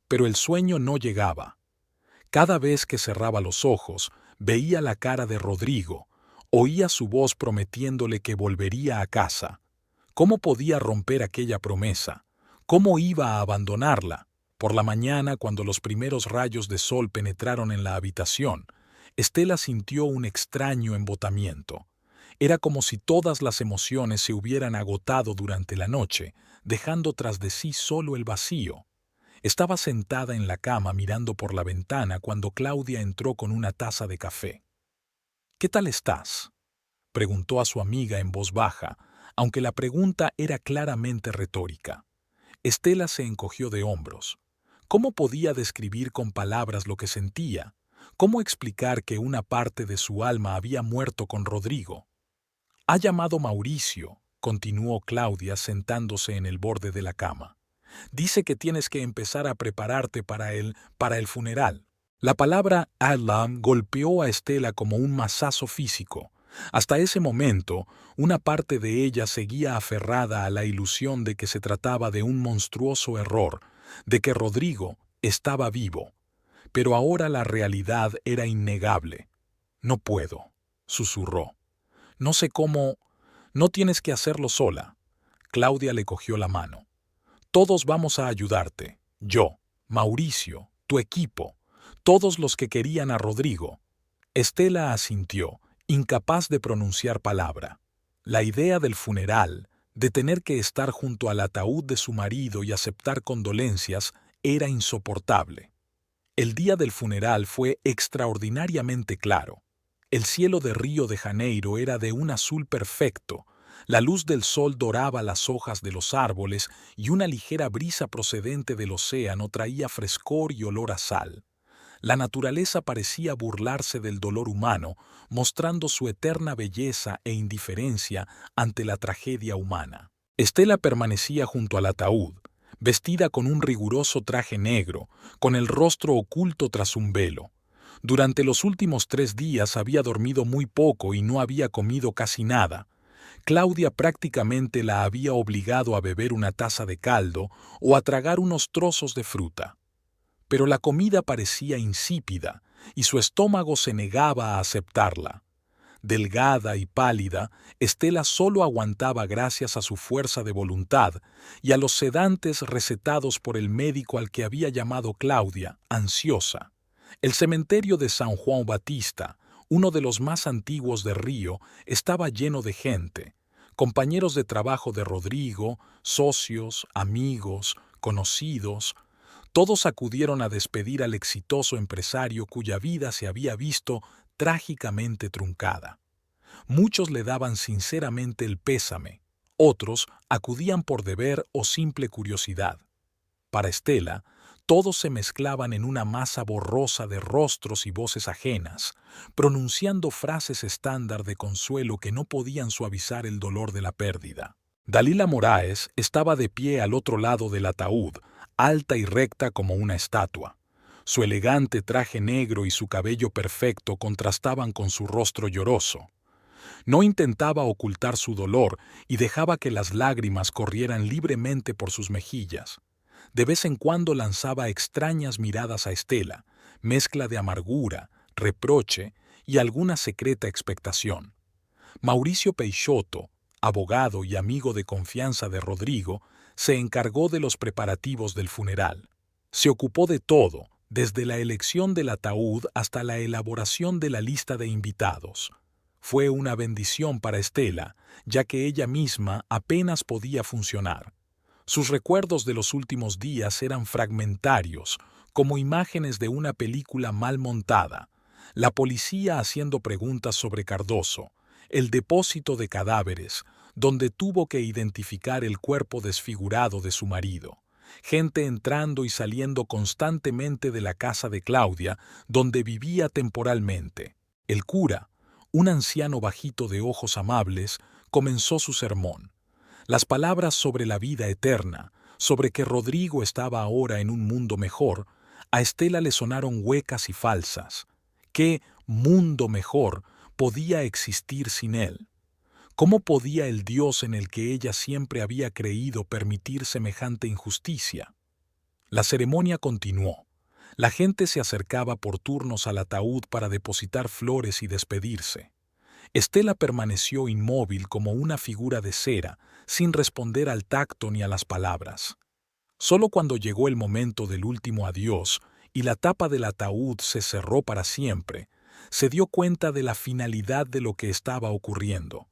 Pero el sueño no llegaba. Cada vez que cerraba los ojos, veía la cara de Rodrigo, oía su voz prometiéndole que volvería a casa. ¿Cómo podía romper aquella promesa? ¿Cómo iba a abandonarla? Por la mañana, cuando los primeros rayos de sol penetraron en la habitación, Estela sintió un extraño embotamiento. Era como si todas las emociones se hubieran agotado durante la noche, dejando tras de sí solo el vacío. Estaba sentada en la cama mirando por la ventana cuando Claudia entró con una taza de café. «¿Qué tal estás?», preguntó a su amiga en voz baja, aunque la pregunta era claramente retórica. Estela se encogió de hombros. ¿Cómo podía describir con palabras lo que sentía? ¿Cómo explicar que una parte de su alma había muerto con Rodrigo? «Ha llamado Mauricio», continuó Claudia sentándose en el borde de la cama. «Dice que tienes que empezar a prepararte para el funeral». La palabra «Alam» golpeó a Estela como un mazazo físico. Hasta ese momento, una parte de ella seguía aferrada a la ilusión de que se trataba de un monstruoso error, de que Rodrigo estaba vivo. Pero ahora la realidad era innegable. «No puedo», susurró. «No sé cómo. No tienes que hacerlo sola». Claudia le cogió la mano. «Todos vamos a ayudarte. Yo, Mauricio, tu equipo, todos los que querían a Rodrigo». Estela asintió, incapaz de pronunciar palabra. La idea del funeral, de tener que estar junto al ataúd de su marido y aceptar condolencias, era insoportable. El día del funeral fue extraordinariamente claro. El cielo de Río de Janeiro era de un azul perfecto, la luz del sol doraba las hojas de los árboles y una ligera brisa procedente del océano traía frescor y olor a sal. La naturaleza parecía burlarse del dolor humano, mostrando su eterna belleza e indiferencia ante la tragedia humana. Estela permanecía junto al ataúd, vestida con un riguroso traje negro, con el rostro oculto tras un velo. Durante los últimos 3 días había dormido muy poco y no había comido casi nada. Claudia prácticamente la había obligado a beber una taza de caldo o a tragar unos trozos de fruta. Pero la comida parecía insípida y su estómago se negaba a aceptarla. Delgada y pálida, Estela solo aguantaba gracias a su fuerza de voluntad y a los sedantes recetados por el médico al que había llamado Claudia, ansiosa. El cementerio de San Juan Batista, uno de los más antiguos de Río, estaba lleno de gente, compañeros de trabajo de Rodrigo, socios, amigos, conocidos. Todos acudieron a despedir al exitoso empresario cuya vida se había visto trágicamente truncada. Muchos le daban sinceramente el pésame, otros acudían por deber o simple curiosidad. Para Estela, todos se mezclaban en una masa borrosa de rostros y voces ajenas, pronunciando frases estándar de consuelo que no podían suavizar el dolor de la pérdida. Dalila Moraes estaba de pie al otro lado del ataúd, alta y recta como una estatua. Su elegante traje negro y su cabello perfecto contrastaban con su rostro lloroso. No intentaba ocultar su dolor y dejaba que las lágrimas corrieran libremente por sus mejillas. De vez en cuando lanzaba extrañas miradas a Estela, mezcla de amargura, reproche y alguna secreta expectación. Mauricio Peixoto, abogado y amigo de confianza de Rodrigo, se encargó de los preparativos del funeral. Se ocupó de todo, desde la elección del ataúd hasta la elaboración de la lista de invitados. Fue una bendición para Estela, ya que ella misma apenas podía funcionar. Sus recuerdos de los últimos días eran fragmentarios, como imágenes de una película mal montada. La policía haciendo preguntas sobre Cardoso, el depósito de cadáveres, donde tuvo que identificar el cuerpo desfigurado de su marido. Gente entrando y saliendo constantemente de la casa de Claudia, donde vivía temporalmente. El cura, un anciano bajito de ojos amables, comenzó su sermón. Las palabras sobre la vida eterna, sobre que Rodrigo estaba ahora en un mundo mejor, a Estela le sonaron huecas y falsas. ¿Qué mundo mejor podía existir sin él? ¿Cómo podía el Dios en el que ella siempre había creído permitir semejante injusticia? La ceremonia continuó. La gente se acercaba por turnos al ataúd para depositar flores y despedirse. Estela permaneció inmóvil como una figura de cera, sin responder al tacto ni a las palabras. Solo cuando llegó el momento del último adiós y la tapa del ataúd se cerró para siempre, se dio cuenta de la finalidad de lo que estaba ocurriendo.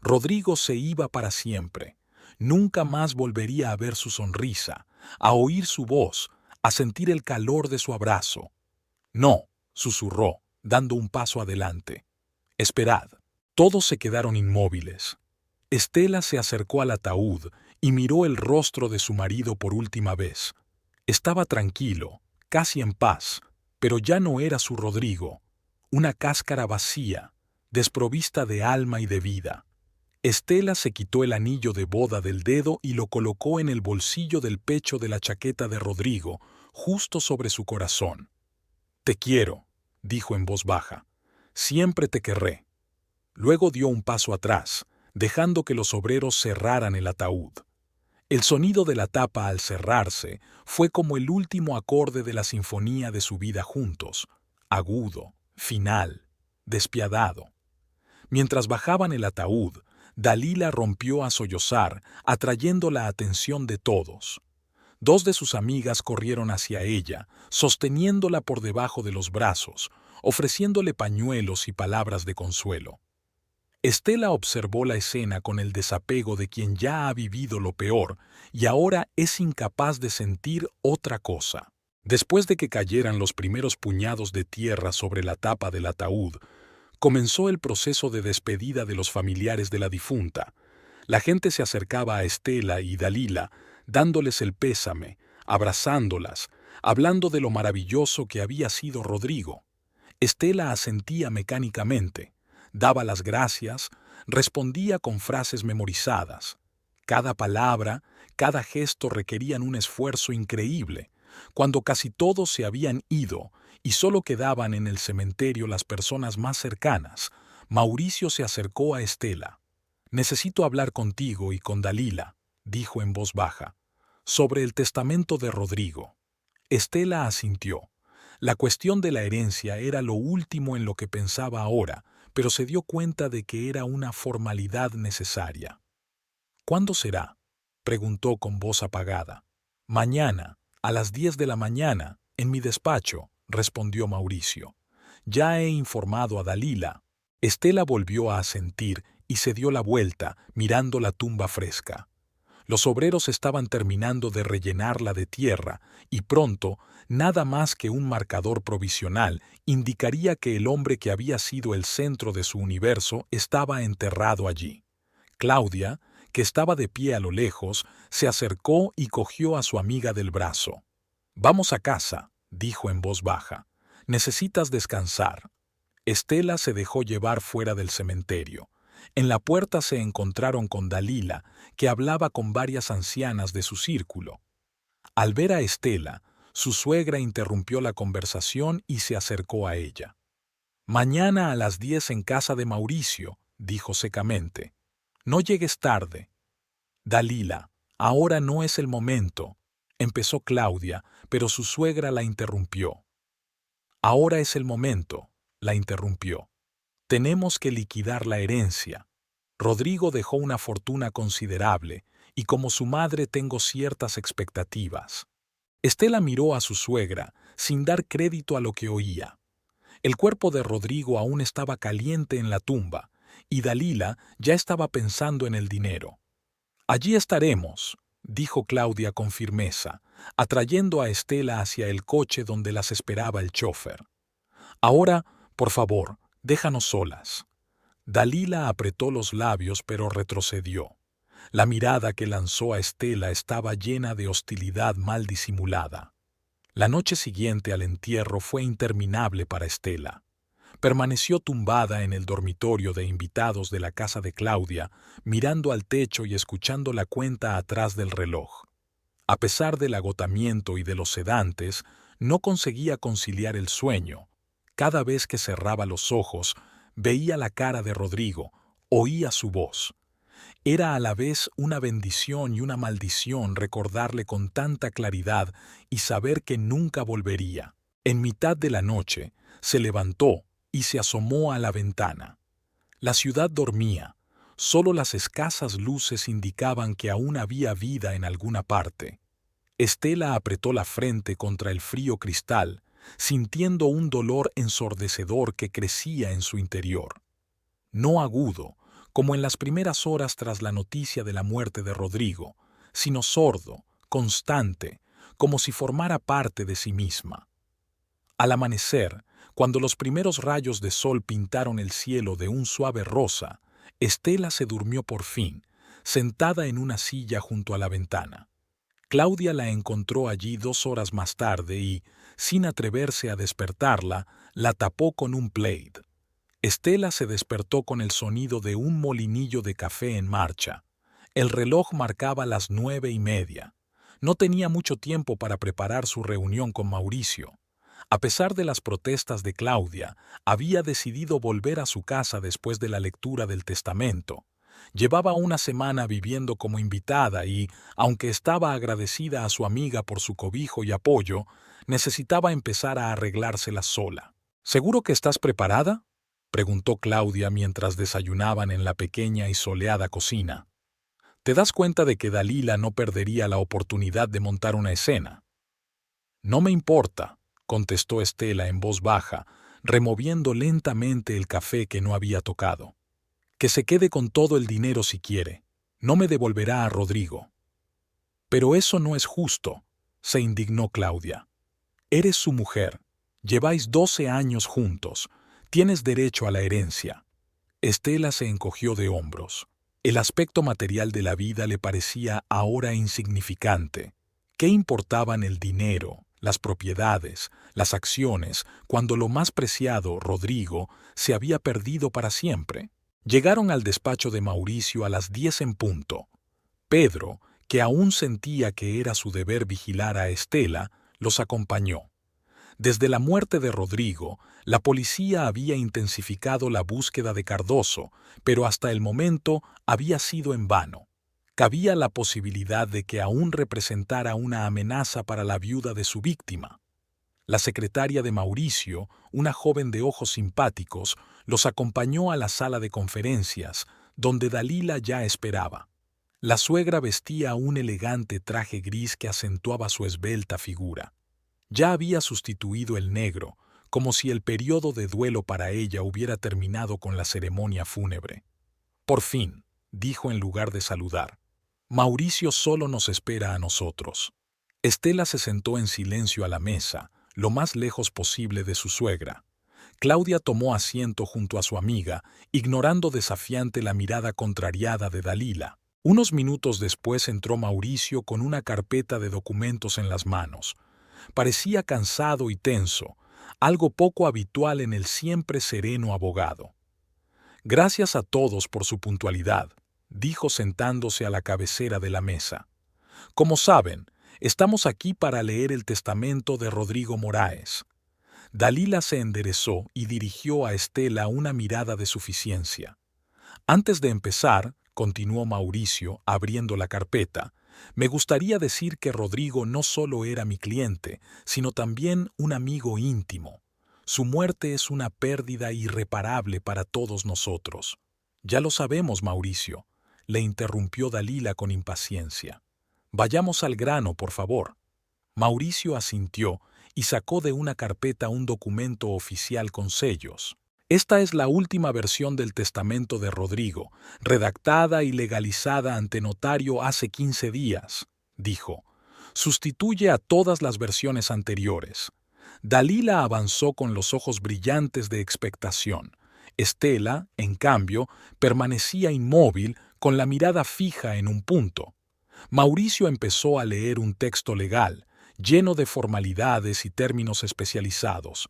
Rodrigo se iba para siempre. Nunca más volvería a ver su sonrisa, a oír su voz, a sentir el calor de su abrazo. No, susurró, dando un paso adelante. Esperad. Todos se quedaron inmóviles. Estela se acercó al ataúd y miró el rostro de su marido por última vez. Estaba tranquilo, casi en paz, pero ya no era su Rodrigo. Una cáscara vacía, desprovista de alma y de vida. Estela se quitó el anillo de boda del dedo y lo colocó en el bolsillo del pecho de la chaqueta de Rodrigo, justo sobre su corazón. «Te quiero», dijo en voz baja. «Siempre te querré». Luego dio un paso atrás, dejando que los obreros cerraran el ataúd. El sonido de la tapa al cerrarse fue como el último acorde de la sinfonía de su vida juntos, agudo, final, despiadado. Mientras bajaban el ataúd, Dalila rompió a sollozar, atrayendo la atención de todos. Dos de sus amigas corrieron hacia ella, sosteniéndola por debajo de los brazos, ofreciéndole pañuelos y palabras de consuelo. Estela observó la escena con el desapego de quien ya ha vivido lo peor y ahora es incapaz de sentir otra cosa. Después de que cayeran los primeros puñados de tierra sobre la tapa del ataúd, comenzó el proceso de despedida de los familiares de la difunta. La gente se acercaba a Estela y Dalila, dándoles el pésame, abrazándolas, hablando de lo maravilloso que había sido Rodrigo. Estela asentía mecánicamente, daba las gracias, respondía con frases memorizadas. Cada palabra, cada gesto requerían un esfuerzo increíble. Cuando casi todos se habían ido y solo quedaban en el cementerio las personas más cercanas, Mauricio se acercó a Estela. «Necesito hablar contigo y con Dalila», dijo en voz baja, «sobre el testamento de Rodrigo». Estela asintió. La cuestión de la herencia era lo último en lo que pensaba ahora, pero se dio cuenta de que era una formalidad necesaria. «¿Cuándo será?», preguntó con voz apagada. «Mañana, a las 10 de la mañana, en mi despacho», respondió Mauricio. «Ya he informado a Dalila». Estela volvió a asentir y se dio la vuelta, mirando la tumba fresca. Los obreros estaban terminando de rellenarla de tierra y pronto, nada más que un marcador provisional indicaría que el hombre que había sido el centro de su universo estaba enterrado allí. Claudia, que estaba de pie a lo lejos, se acercó y cogió a su amiga del brazo. «Vamos a casa», dijo en voz baja. «Necesitas descansar». Estela se dejó llevar fuera del cementerio. En la puerta se encontraron con Dalila, que hablaba con varias ancianas de su círculo. Al ver a Estela, su suegra interrumpió la conversación y se acercó a ella. «Mañana a las 10 en casa de Mauricio», dijo secamente. «No llegues tarde». «Dalila, ahora no es el momento», empezó Claudia, pero su suegra la interrumpió. «Ahora es el momento», la interrumpió. «Tenemos que liquidar la herencia. Rodrigo dejó una fortuna considerable y como su madre tengo ciertas expectativas». Estela miró a su suegra, sin dar crédito a lo que oía. El cuerpo de Rodrigo aún estaba caliente en la tumba, y Dalila ya estaba pensando en el dinero. «Allí estaremos», dijo Claudia con firmeza, atrayendo a Estela hacia el coche donde las esperaba el chofer. «Ahora, por favor, déjanos solas». Dalila apretó los labios pero retrocedió. La mirada que lanzó a Estela estaba llena de hostilidad mal disimulada. La noche siguiente al entierro fue interminable para Estela. Permaneció tumbada en el dormitorio de invitados de la casa de Claudia, mirando al techo y escuchando la cuenta atrás del reloj. A pesar del agotamiento y de los sedantes, no conseguía conciliar el sueño. Cada vez que cerraba los ojos, veía la cara de Rodrigo, oía su voz. Era a la vez una bendición y una maldición recordarle con tanta claridad y saber que nunca volvería. En mitad de la noche, se levantó y se asomó a la ventana. La ciudad dormía, solo las escasas luces indicaban que aún había vida en alguna parte. Estela apretó la frente contra el frío cristal, sintiendo un dolor ensordecedor que crecía en su interior. No agudo, como en las primeras horas tras la noticia de la muerte de Rodrigo, sino sordo, constante, como si formara parte de sí misma. Al amanecer, cuando los primeros rayos de sol pintaron el cielo de un suave rosa, Estela se durmió por fin, sentada en una silla junto a la ventana. Claudia la encontró allí 2 horas más tarde y, sin atreverse a despertarla, la tapó con un plaid. Estela se despertó con el sonido de un molinillo de café en marcha. El reloj marcaba las 9:30. No tenía mucho tiempo para preparar su reunión con Mauricio. A pesar de las protestas de Claudia, había decidido volver a su casa después de la lectura del testamento. Llevaba una semana viviendo como invitada y, aunque estaba agradecida a su amiga por su cobijo y apoyo, necesitaba empezar a arreglársela sola. «¿Seguro que estás preparada?», preguntó Claudia mientras desayunaban en la pequeña y soleada cocina. «¿Te das cuenta de que Dalila no perdería la oportunidad de montar una escena?» «No me importa», contestó Estela en voz baja, removiendo lentamente el café que no había tocado. «Que se quede con todo el dinero si quiere. No me devolverá a Rodrigo». «Pero eso no es justo», se indignó Claudia. «Eres su mujer. Lleváis 12 años juntos. Tienes derecho a la herencia». Estela se encogió de hombros. El aspecto material de la vida le parecía ahora insignificante. ¿Qué importaban el dinero, las propiedades, las acciones, cuando lo más preciado, Rodrigo, se había perdido para siempre? Llegaron al despacho de Mauricio a las 10 en punto. Pedro, que aún sentía que era su deber vigilar a Estela, los acompañó. Desde la muerte de Rodrigo, la policía había intensificado la búsqueda de Cardoso, pero hasta el momento había sido en vano. Cabía la posibilidad de que aún representara una amenaza para la viuda de su víctima. La secretaria de Mauricio, una joven de ojos simpáticos, los acompañó a la sala de conferencias, donde Dalila ya esperaba. La suegra vestía un elegante traje gris que acentuaba su esbelta figura. Ya había sustituido el negro, como si el periodo de duelo para ella hubiera terminado con la ceremonia fúnebre. «Por fin», dijo en lugar de saludar. «Mauricio solo nos espera a nosotros». Estela se sentó en silencio a la mesa, lo más lejos posible de su suegra. Claudia tomó asiento junto a su amiga, ignorando desafiante la mirada contrariada de Dalila. Unos minutos después entró Mauricio con una carpeta de documentos en las manos. Parecía cansado y tenso, algo poco habitual en el siempre sereno abogado. «Gracias a todos por su puntualidad», dijo sentándose a la cabecera de la mesa. «Como saben, estamos aquí para leer el testamento de Rodrigo Moraes». Dalila se enderezó y dirigió a Estela una mirada de suficiencia. «Antes de empezar», continuó Mauricio, abriendo la carpeta, «me gustaría decir que Rodrigo no solo era mi cliente, sino también un amigo íntimo. Su muerte es una pérdida irreparable para todos nosotros». «Ya lo sabemos, Mauricio», le interrumpió Dalila con impaciencia. «Vayamos al grano, por favor». Mauricio asintió y sacó de una carpeta un documento oficial con sellos. Esta es la última versión del testamento de Rodrigo, redactada y legalizada ante notario hace 15 días, dijo. Sustituye a todas las versiones anteriores. Dalila avanzó con los ojos brillantes de expectación. Estela, en cambio, permanecía inmóvil con la mirada fija en un punto. Mauricio empezó a leer un texto legal, lleno de formalidades y términos especializados.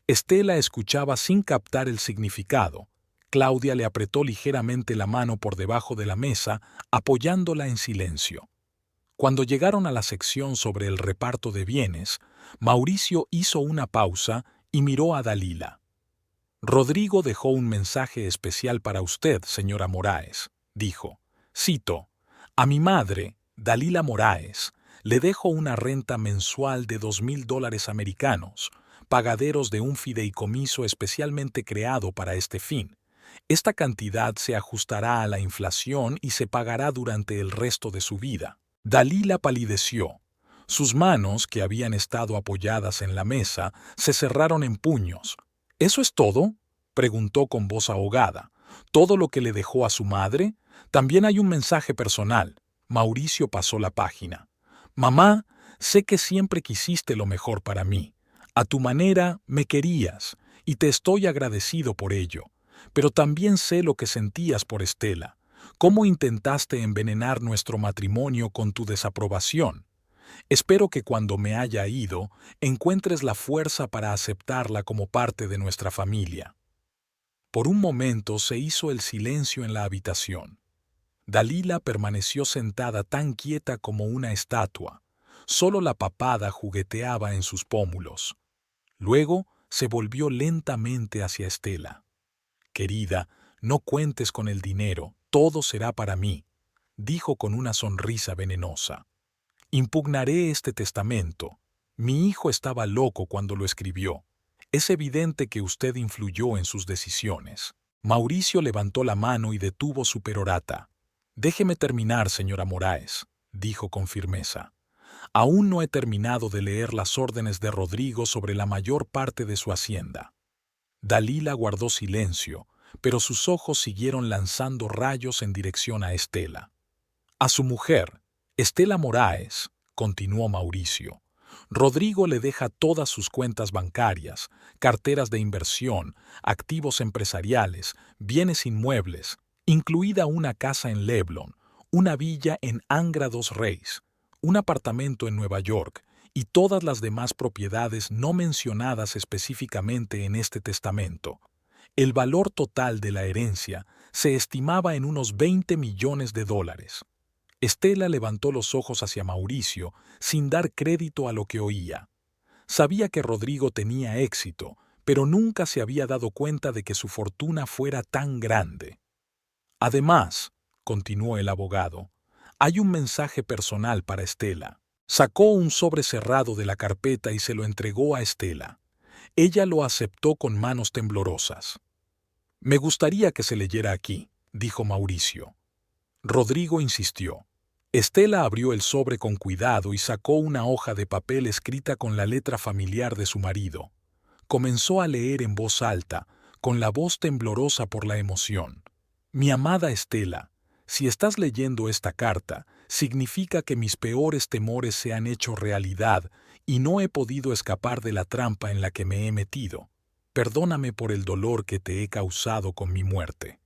Estela escuchaba sin captar el significado. Claudia le apretó ligeramente la mano por debajo de la mesa, apoyándola en silencio. Cuando llegaron a la sección sobre el reparto de bienes, Mauricio hizo una pausa y miró a Dalila. Rodrigo dejó un mensaje especial para usted, señora Moraes, dijo. Cito, a mi madre, Dalila Moraes, le dejo una renta mensual de $2,000 americanos, pagaderos de un fideicomiso especialmente creado para este fin. Esta cantidad se ajustará a la inflación y se pagará durante el resto de su vida. Dalila palideció. Sus manos, que habían estado apoyadas en la mesa, se cerraron en puños. ¿Eso es todo?, preguntó con voz ahogada. ¿Todo lo que le dejó a su madre? También hay un mensaje personal. Mauricio pasó la página. Mamá, sé que siempre quisiste lo mejor para mí. A tu manera me querías, y te estoy agradecido por ello. Pero también sé lo que sentías por Estela. Cómo intentaste envenenar nuestro matrimonio con tu desaprobación. Espero que cuando me haya ido, encuentres la fuerza para aceptarla como parte de nuestra familia. Por un momento se hizo el silencio en la habitación. Dalila permaneció sentada tan quieta como una estatua. Solo la papada jugueteaba en sus pómulos. Luego se volvió lentamente hacia Estela. Querida, no cuentes con el dinero, todo será para mí, dijo con una sonrisa venenosa. Impugnaré este testamento. Mi hijo estaba loco cuando lo escribió. Es evidente que usted influyó en sus decisiones. Mauricio levantó la mano y detuvo su perorata. Déjeme terminar, señora Moraes, dijo con firmeza. Aún no he terminado de leer las órdenes de Rodrigo sobre la mayor parte de su hacienda. Dalila guardó silencio, pero sus ojos siguieron lanzando rayos en dirección a Estela. A su mujer, Estela Moraes, continuó Mauricio, Rodrigo le deja todas sus cuentas bancarias, carteras de inversión, activos empresariales, bienes inmuebles, incluida una casa en Leblon, una villa en Angra dos Reis, un apartamento en Nueva York y todas las demás propiedades no mencionadas específicamente en este testamento. El valor total de la herencia se estimaba en unos $20 millones. Estela levantó los ojos hacia Mauricio sin dar crédito a lo que oía. Sabía que Rodrigo tenía éxito, pero nunca se había dado cuenta de que su fortuna fuera tan grande. Además, continuó el abogado, hay un mensaje personal para Estela. Sacó un sobre cerrado de la carpeta y se lo entregó a Estela. Ella lo aceptó con manos temblorosas. Me gustaría que se leyera aquí, dijo Mauricio. Rodrigo insistió. Estela abrió el sobre con cuidado y sacó una hoja de papel escrita con la letra familiar de su marido. Comenzó a leer en voz alta, con la voz temblorosa por la emoción. Mi amada Estela, si estás leyendo esta carta, significa que mis peores temores se han hecho realidad y no he podido escapar de la trampa en la que me he metido. Perdóname por el dolor que te he causado con mi muerte.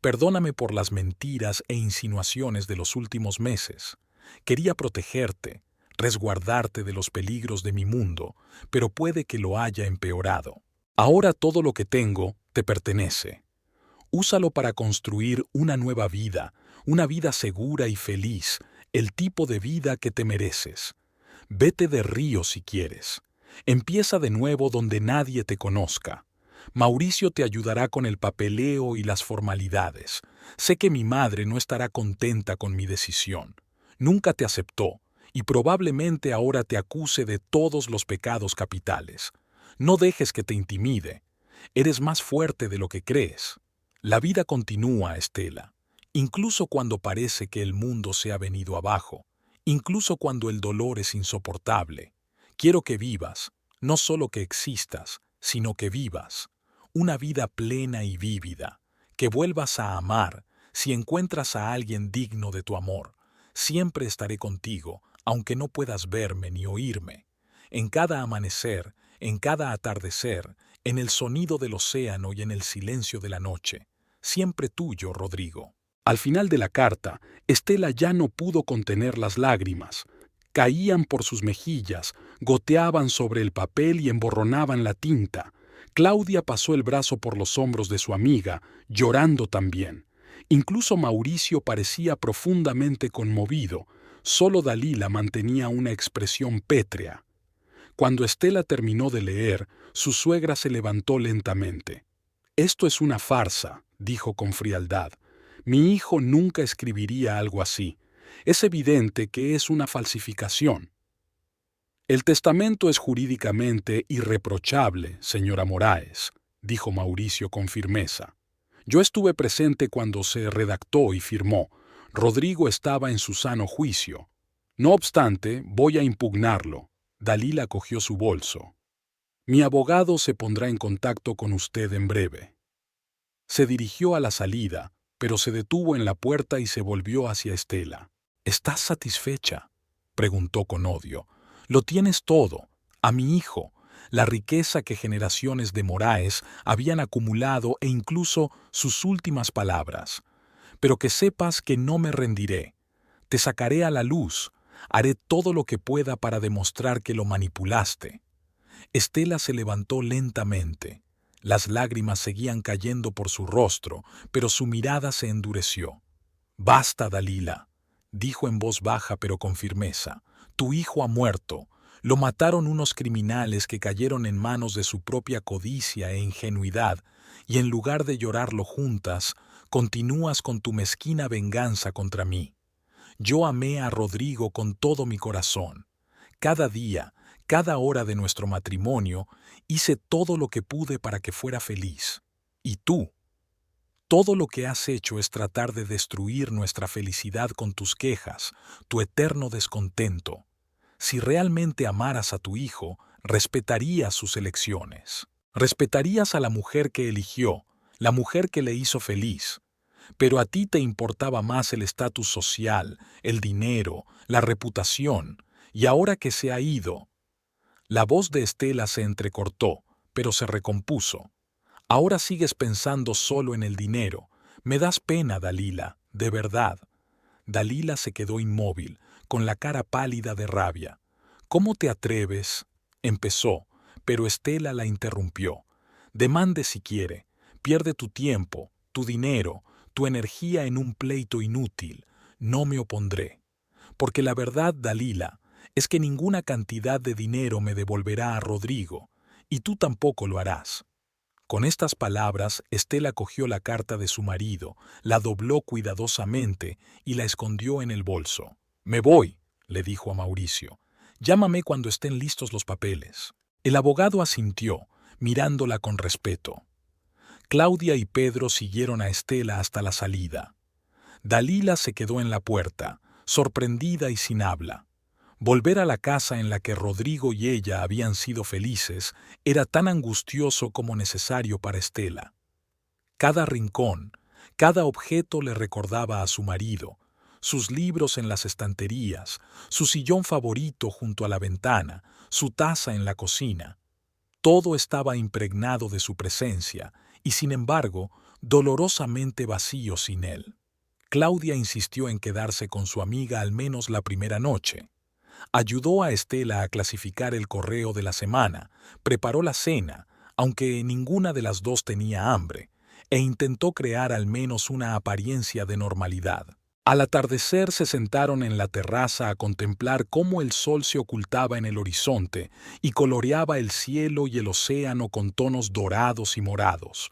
Perdóname por las mentiras e insinuaciones de los últimos meses. Quería protegerte, resguardarte de los peligros de mi mundo, pero puede que lo haya empeorado. Ahora todo lo que tengo te pertenece. Úsalo para construir una nueva vida, una vida segura y feliz, el tipo de vida que te mereces. Vete de Río si quieres. Empieza de nuevo donde nadie te conozca. Mauricio te ayudará con el papeleo y las formalidades. Sé que mi madre no estará contenta con mi decisión. Nunca te aceptó, y probablemente ahora te acuse de todos los pecados capitales. No dejes que te intimide. Eres más fuerte de lo que crees. La vida continúa, Estela, incluso cuando parece que el mundo se ha venido abajo, incluso cuando el dolor es insoportable. Quiero que vivas, no solo que existas, sino que vivas, una vida plena y vívida, que vuelvas a amar, si encuentras a alguien digno de tu amor. Siempre estaré contigo, aunque no puedas verme ni oírme. En cada amanecer, en cada atardecer, en el sonido del océano y en el silencio de la noche. Siempre tuyo, Rodrigo. Al final de la carta, Estela ya no pudo contener las lágrimas. Caían por sus mejillas, goteaban sobre el papel y emborronaban la tinta. Claudia pasó el brazo por los hombros de su amiga, llorando también. Incluso Mauricio parecía profundamente conmovido. Solo Dalila mantenía una expresión pétrea. Cuando Estela terminó de leer, su suegra se levantó lentamente. «Esto es una farsa», dijo con frialdad. «Mi hijo nunca escribiría algo así. Es evidente que es una falsificación». «El testamento es jurídicamente irreprochable, señora Moraes», dijo Mauricio con firmeza. «Yo estuve presente cuando se redactó y firmó. Rodrigo estaba en su sano juicio. No obstante, voy a impugnarlo». Dalila cogió su bolso. «Mi abogado se pondrá en contacto con usted en breve». Se dirigió a la salida, pero se detuvo en la puerta y se volvió hacia Estela. «¿Estás satisfecha?», preguntó con odio. «Lo tienes todo, a mi hijo, la riqueza que generaciones de Moraes habían acumulado e incluso sus últimas palabras. Pero que sepas que no me rendiré. Te sacaré a la luz, haré todo lo que pueda para demostrar que lo manipulaste». Estela se levantó lentamente. Las lágrimas seguían cayendo por su rostro, pero su mirada se endureció. «Basta, Dalila», dijo en voz baja pero con firmeza. «Tu hijo ha muerto. Lo mataron unos criminales que cayeron en manos de su propia codicia e ingenuidad, y en lugar de llorarlo juntas, continúas con tu mezquina venganza contra mí. Yo amé a Rodrigo con todo mi corazón. Cada día, cada hora de nuestro matrimonio, hice todo lo que pude para que fuera feliz. Y tú, todo lo que has hecho es tratar de destruir nuestra felicidad con tus quejas, tu eterno descontento. Si realmente amaras a tu hijo, respetarías sus elecciones. Respetarías a la mujer que eligió, la mujer que le hizo feliz. Pero a ti te importaba más el estatus social, el dinero, la reputación, y ahora que se ha ido». La voz de Estela se entrecortó, pero se recompuso. «Ahora sigues pensando solo en el dinero. Me das pena, Dalila, de verdad». Dalila se quedó inmóvil, con la cara pálida de rabia. «¿Cómo te atreves?», empezó, pero Estela la interrumpió. «Demande si quiere. Pierde tu tiempo, tu dinero, tu energía en un pleito inútil. No me opondré. Porque la verdad, Dalila, es que ninguna cantidad de dinero me devolverá a Rodrigo, y tú tampoco lo harás». Con estas palabras, Estela cogió la carta de su marido, la dobló cuidadosamente y la escondió en el bolso. «Me voy», le dijo a Mauricio. «Llámame cuando estén listos los papeles». El abogado asintió, mirándola con respeto. Claudia y Pedro siguieron a Estela hasta la salida. Dalila se quedó en la puerta, sorprendida y sin habla. Volver a la casa en la que Rodrigo y ella habían sido felices era tan angustioso como necesario para Estela. Cada rincón, cada objeto le recordaba a su marido, sus libros en las estanterías, su sillón favorito junto a la ventana, su taza en la cocina. Todo estaba impregnado de su presencia y, sin embargo, dolorosamente vacío sin él. Claudia insistió en quedarse con su amiga al menos la primera noche. Ayudó a Estela a clasificar el correo de la semana, preparó la cena, aunque ninguna de las dos tenía hambre, e intentó crear al menos una apariencia de normalidad. Al atardecer se sentaron en la terraza a contemplar cómo el sol se ocultaba en el horizonte y coloreaba el cielo y el océano con tonos dorados y morados.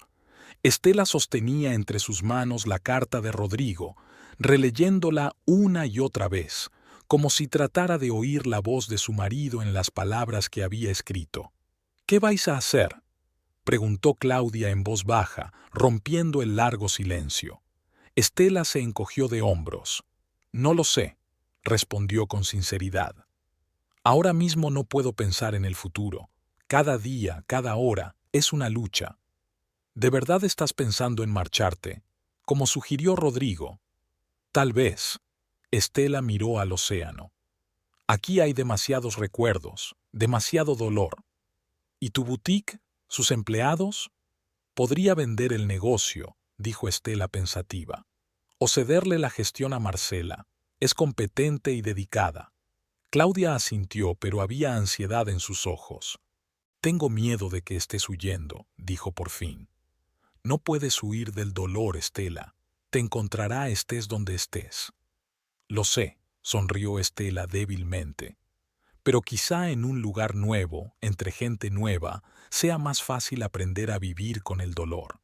Estela sostenía entre sus manos la carta de Rodrigo, releyéndola una y otra vez, como si tratara de oír la voz de su marido en las palabras que había escrito. «¿Qué vais a hacer?», preguntó Claudia en voz baja, rompiendo el largo silencio. Estela se encogió de hombros. «No lo sé», respondió con sinceridad. Ahora mismo no puedo pensar en el futuro. Cada día, cada hora, es una lucha. ¿De verdad estás pensando en marcharte? Como sugirió Rodrigo. Tal vez. Estela miró al océano. Aquí hay demasiados recuerdos, demasiado dolor. ¿Y tu boutique? ¿Sus empleados? Podría vender el negocio, dijo Estela pensativa, o cederle la gestión a Marcela. Es competente y dedicada. Claudia asintió, pero había ansiedad en sus ojos. Tengo miedo de que estés huyendo, dijo por fin. No puedes huir del dolor, Estela. Te encontrará estés donde estés. Lo sé, sonrió Estela débilmente. Pero quizá en un lugar nuevo, entre gente nueva, sea más fácil aprender a vivir con el dolor.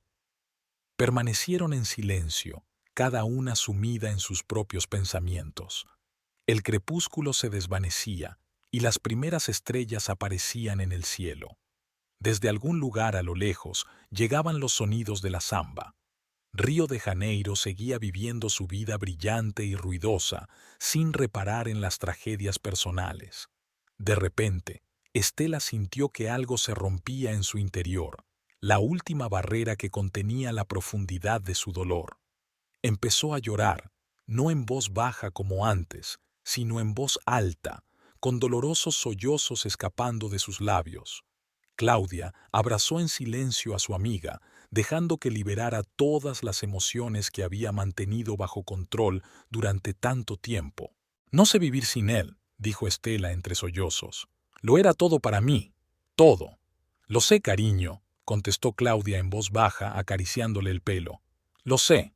Permanecieron en silencio, cada una sumida en sus propios pensamientos. El crepúsculo se desvanecía y las primeras estrellas aparecían en el cielo. Desde algún lugar a lo lejos llegaban los sonidos de la samba. Río de Janeiro seguía viviendo su vida brillante y ruidosa, sin reparar en las tragedias personales. De repente, Estela sintió que algo se rompía en su interior, la última barrera que contenía la profundidad de su dolor. Empezó a llorar, no en voz baja como antes, sino en voz alta, con dolorosos sollozos escapando de sus labios. Claudia abrazó en silencio a su amiga, dejando que liberara todas las emociones que había mantenido bajo control durante tanto tiempo. No sé vivir sin él, dijo Estela entre sollozos. Lo era todo para mí, todo. Lo sé, cariño, contestó Claudia en voz baja, acariciándole el pelo. Lo sé.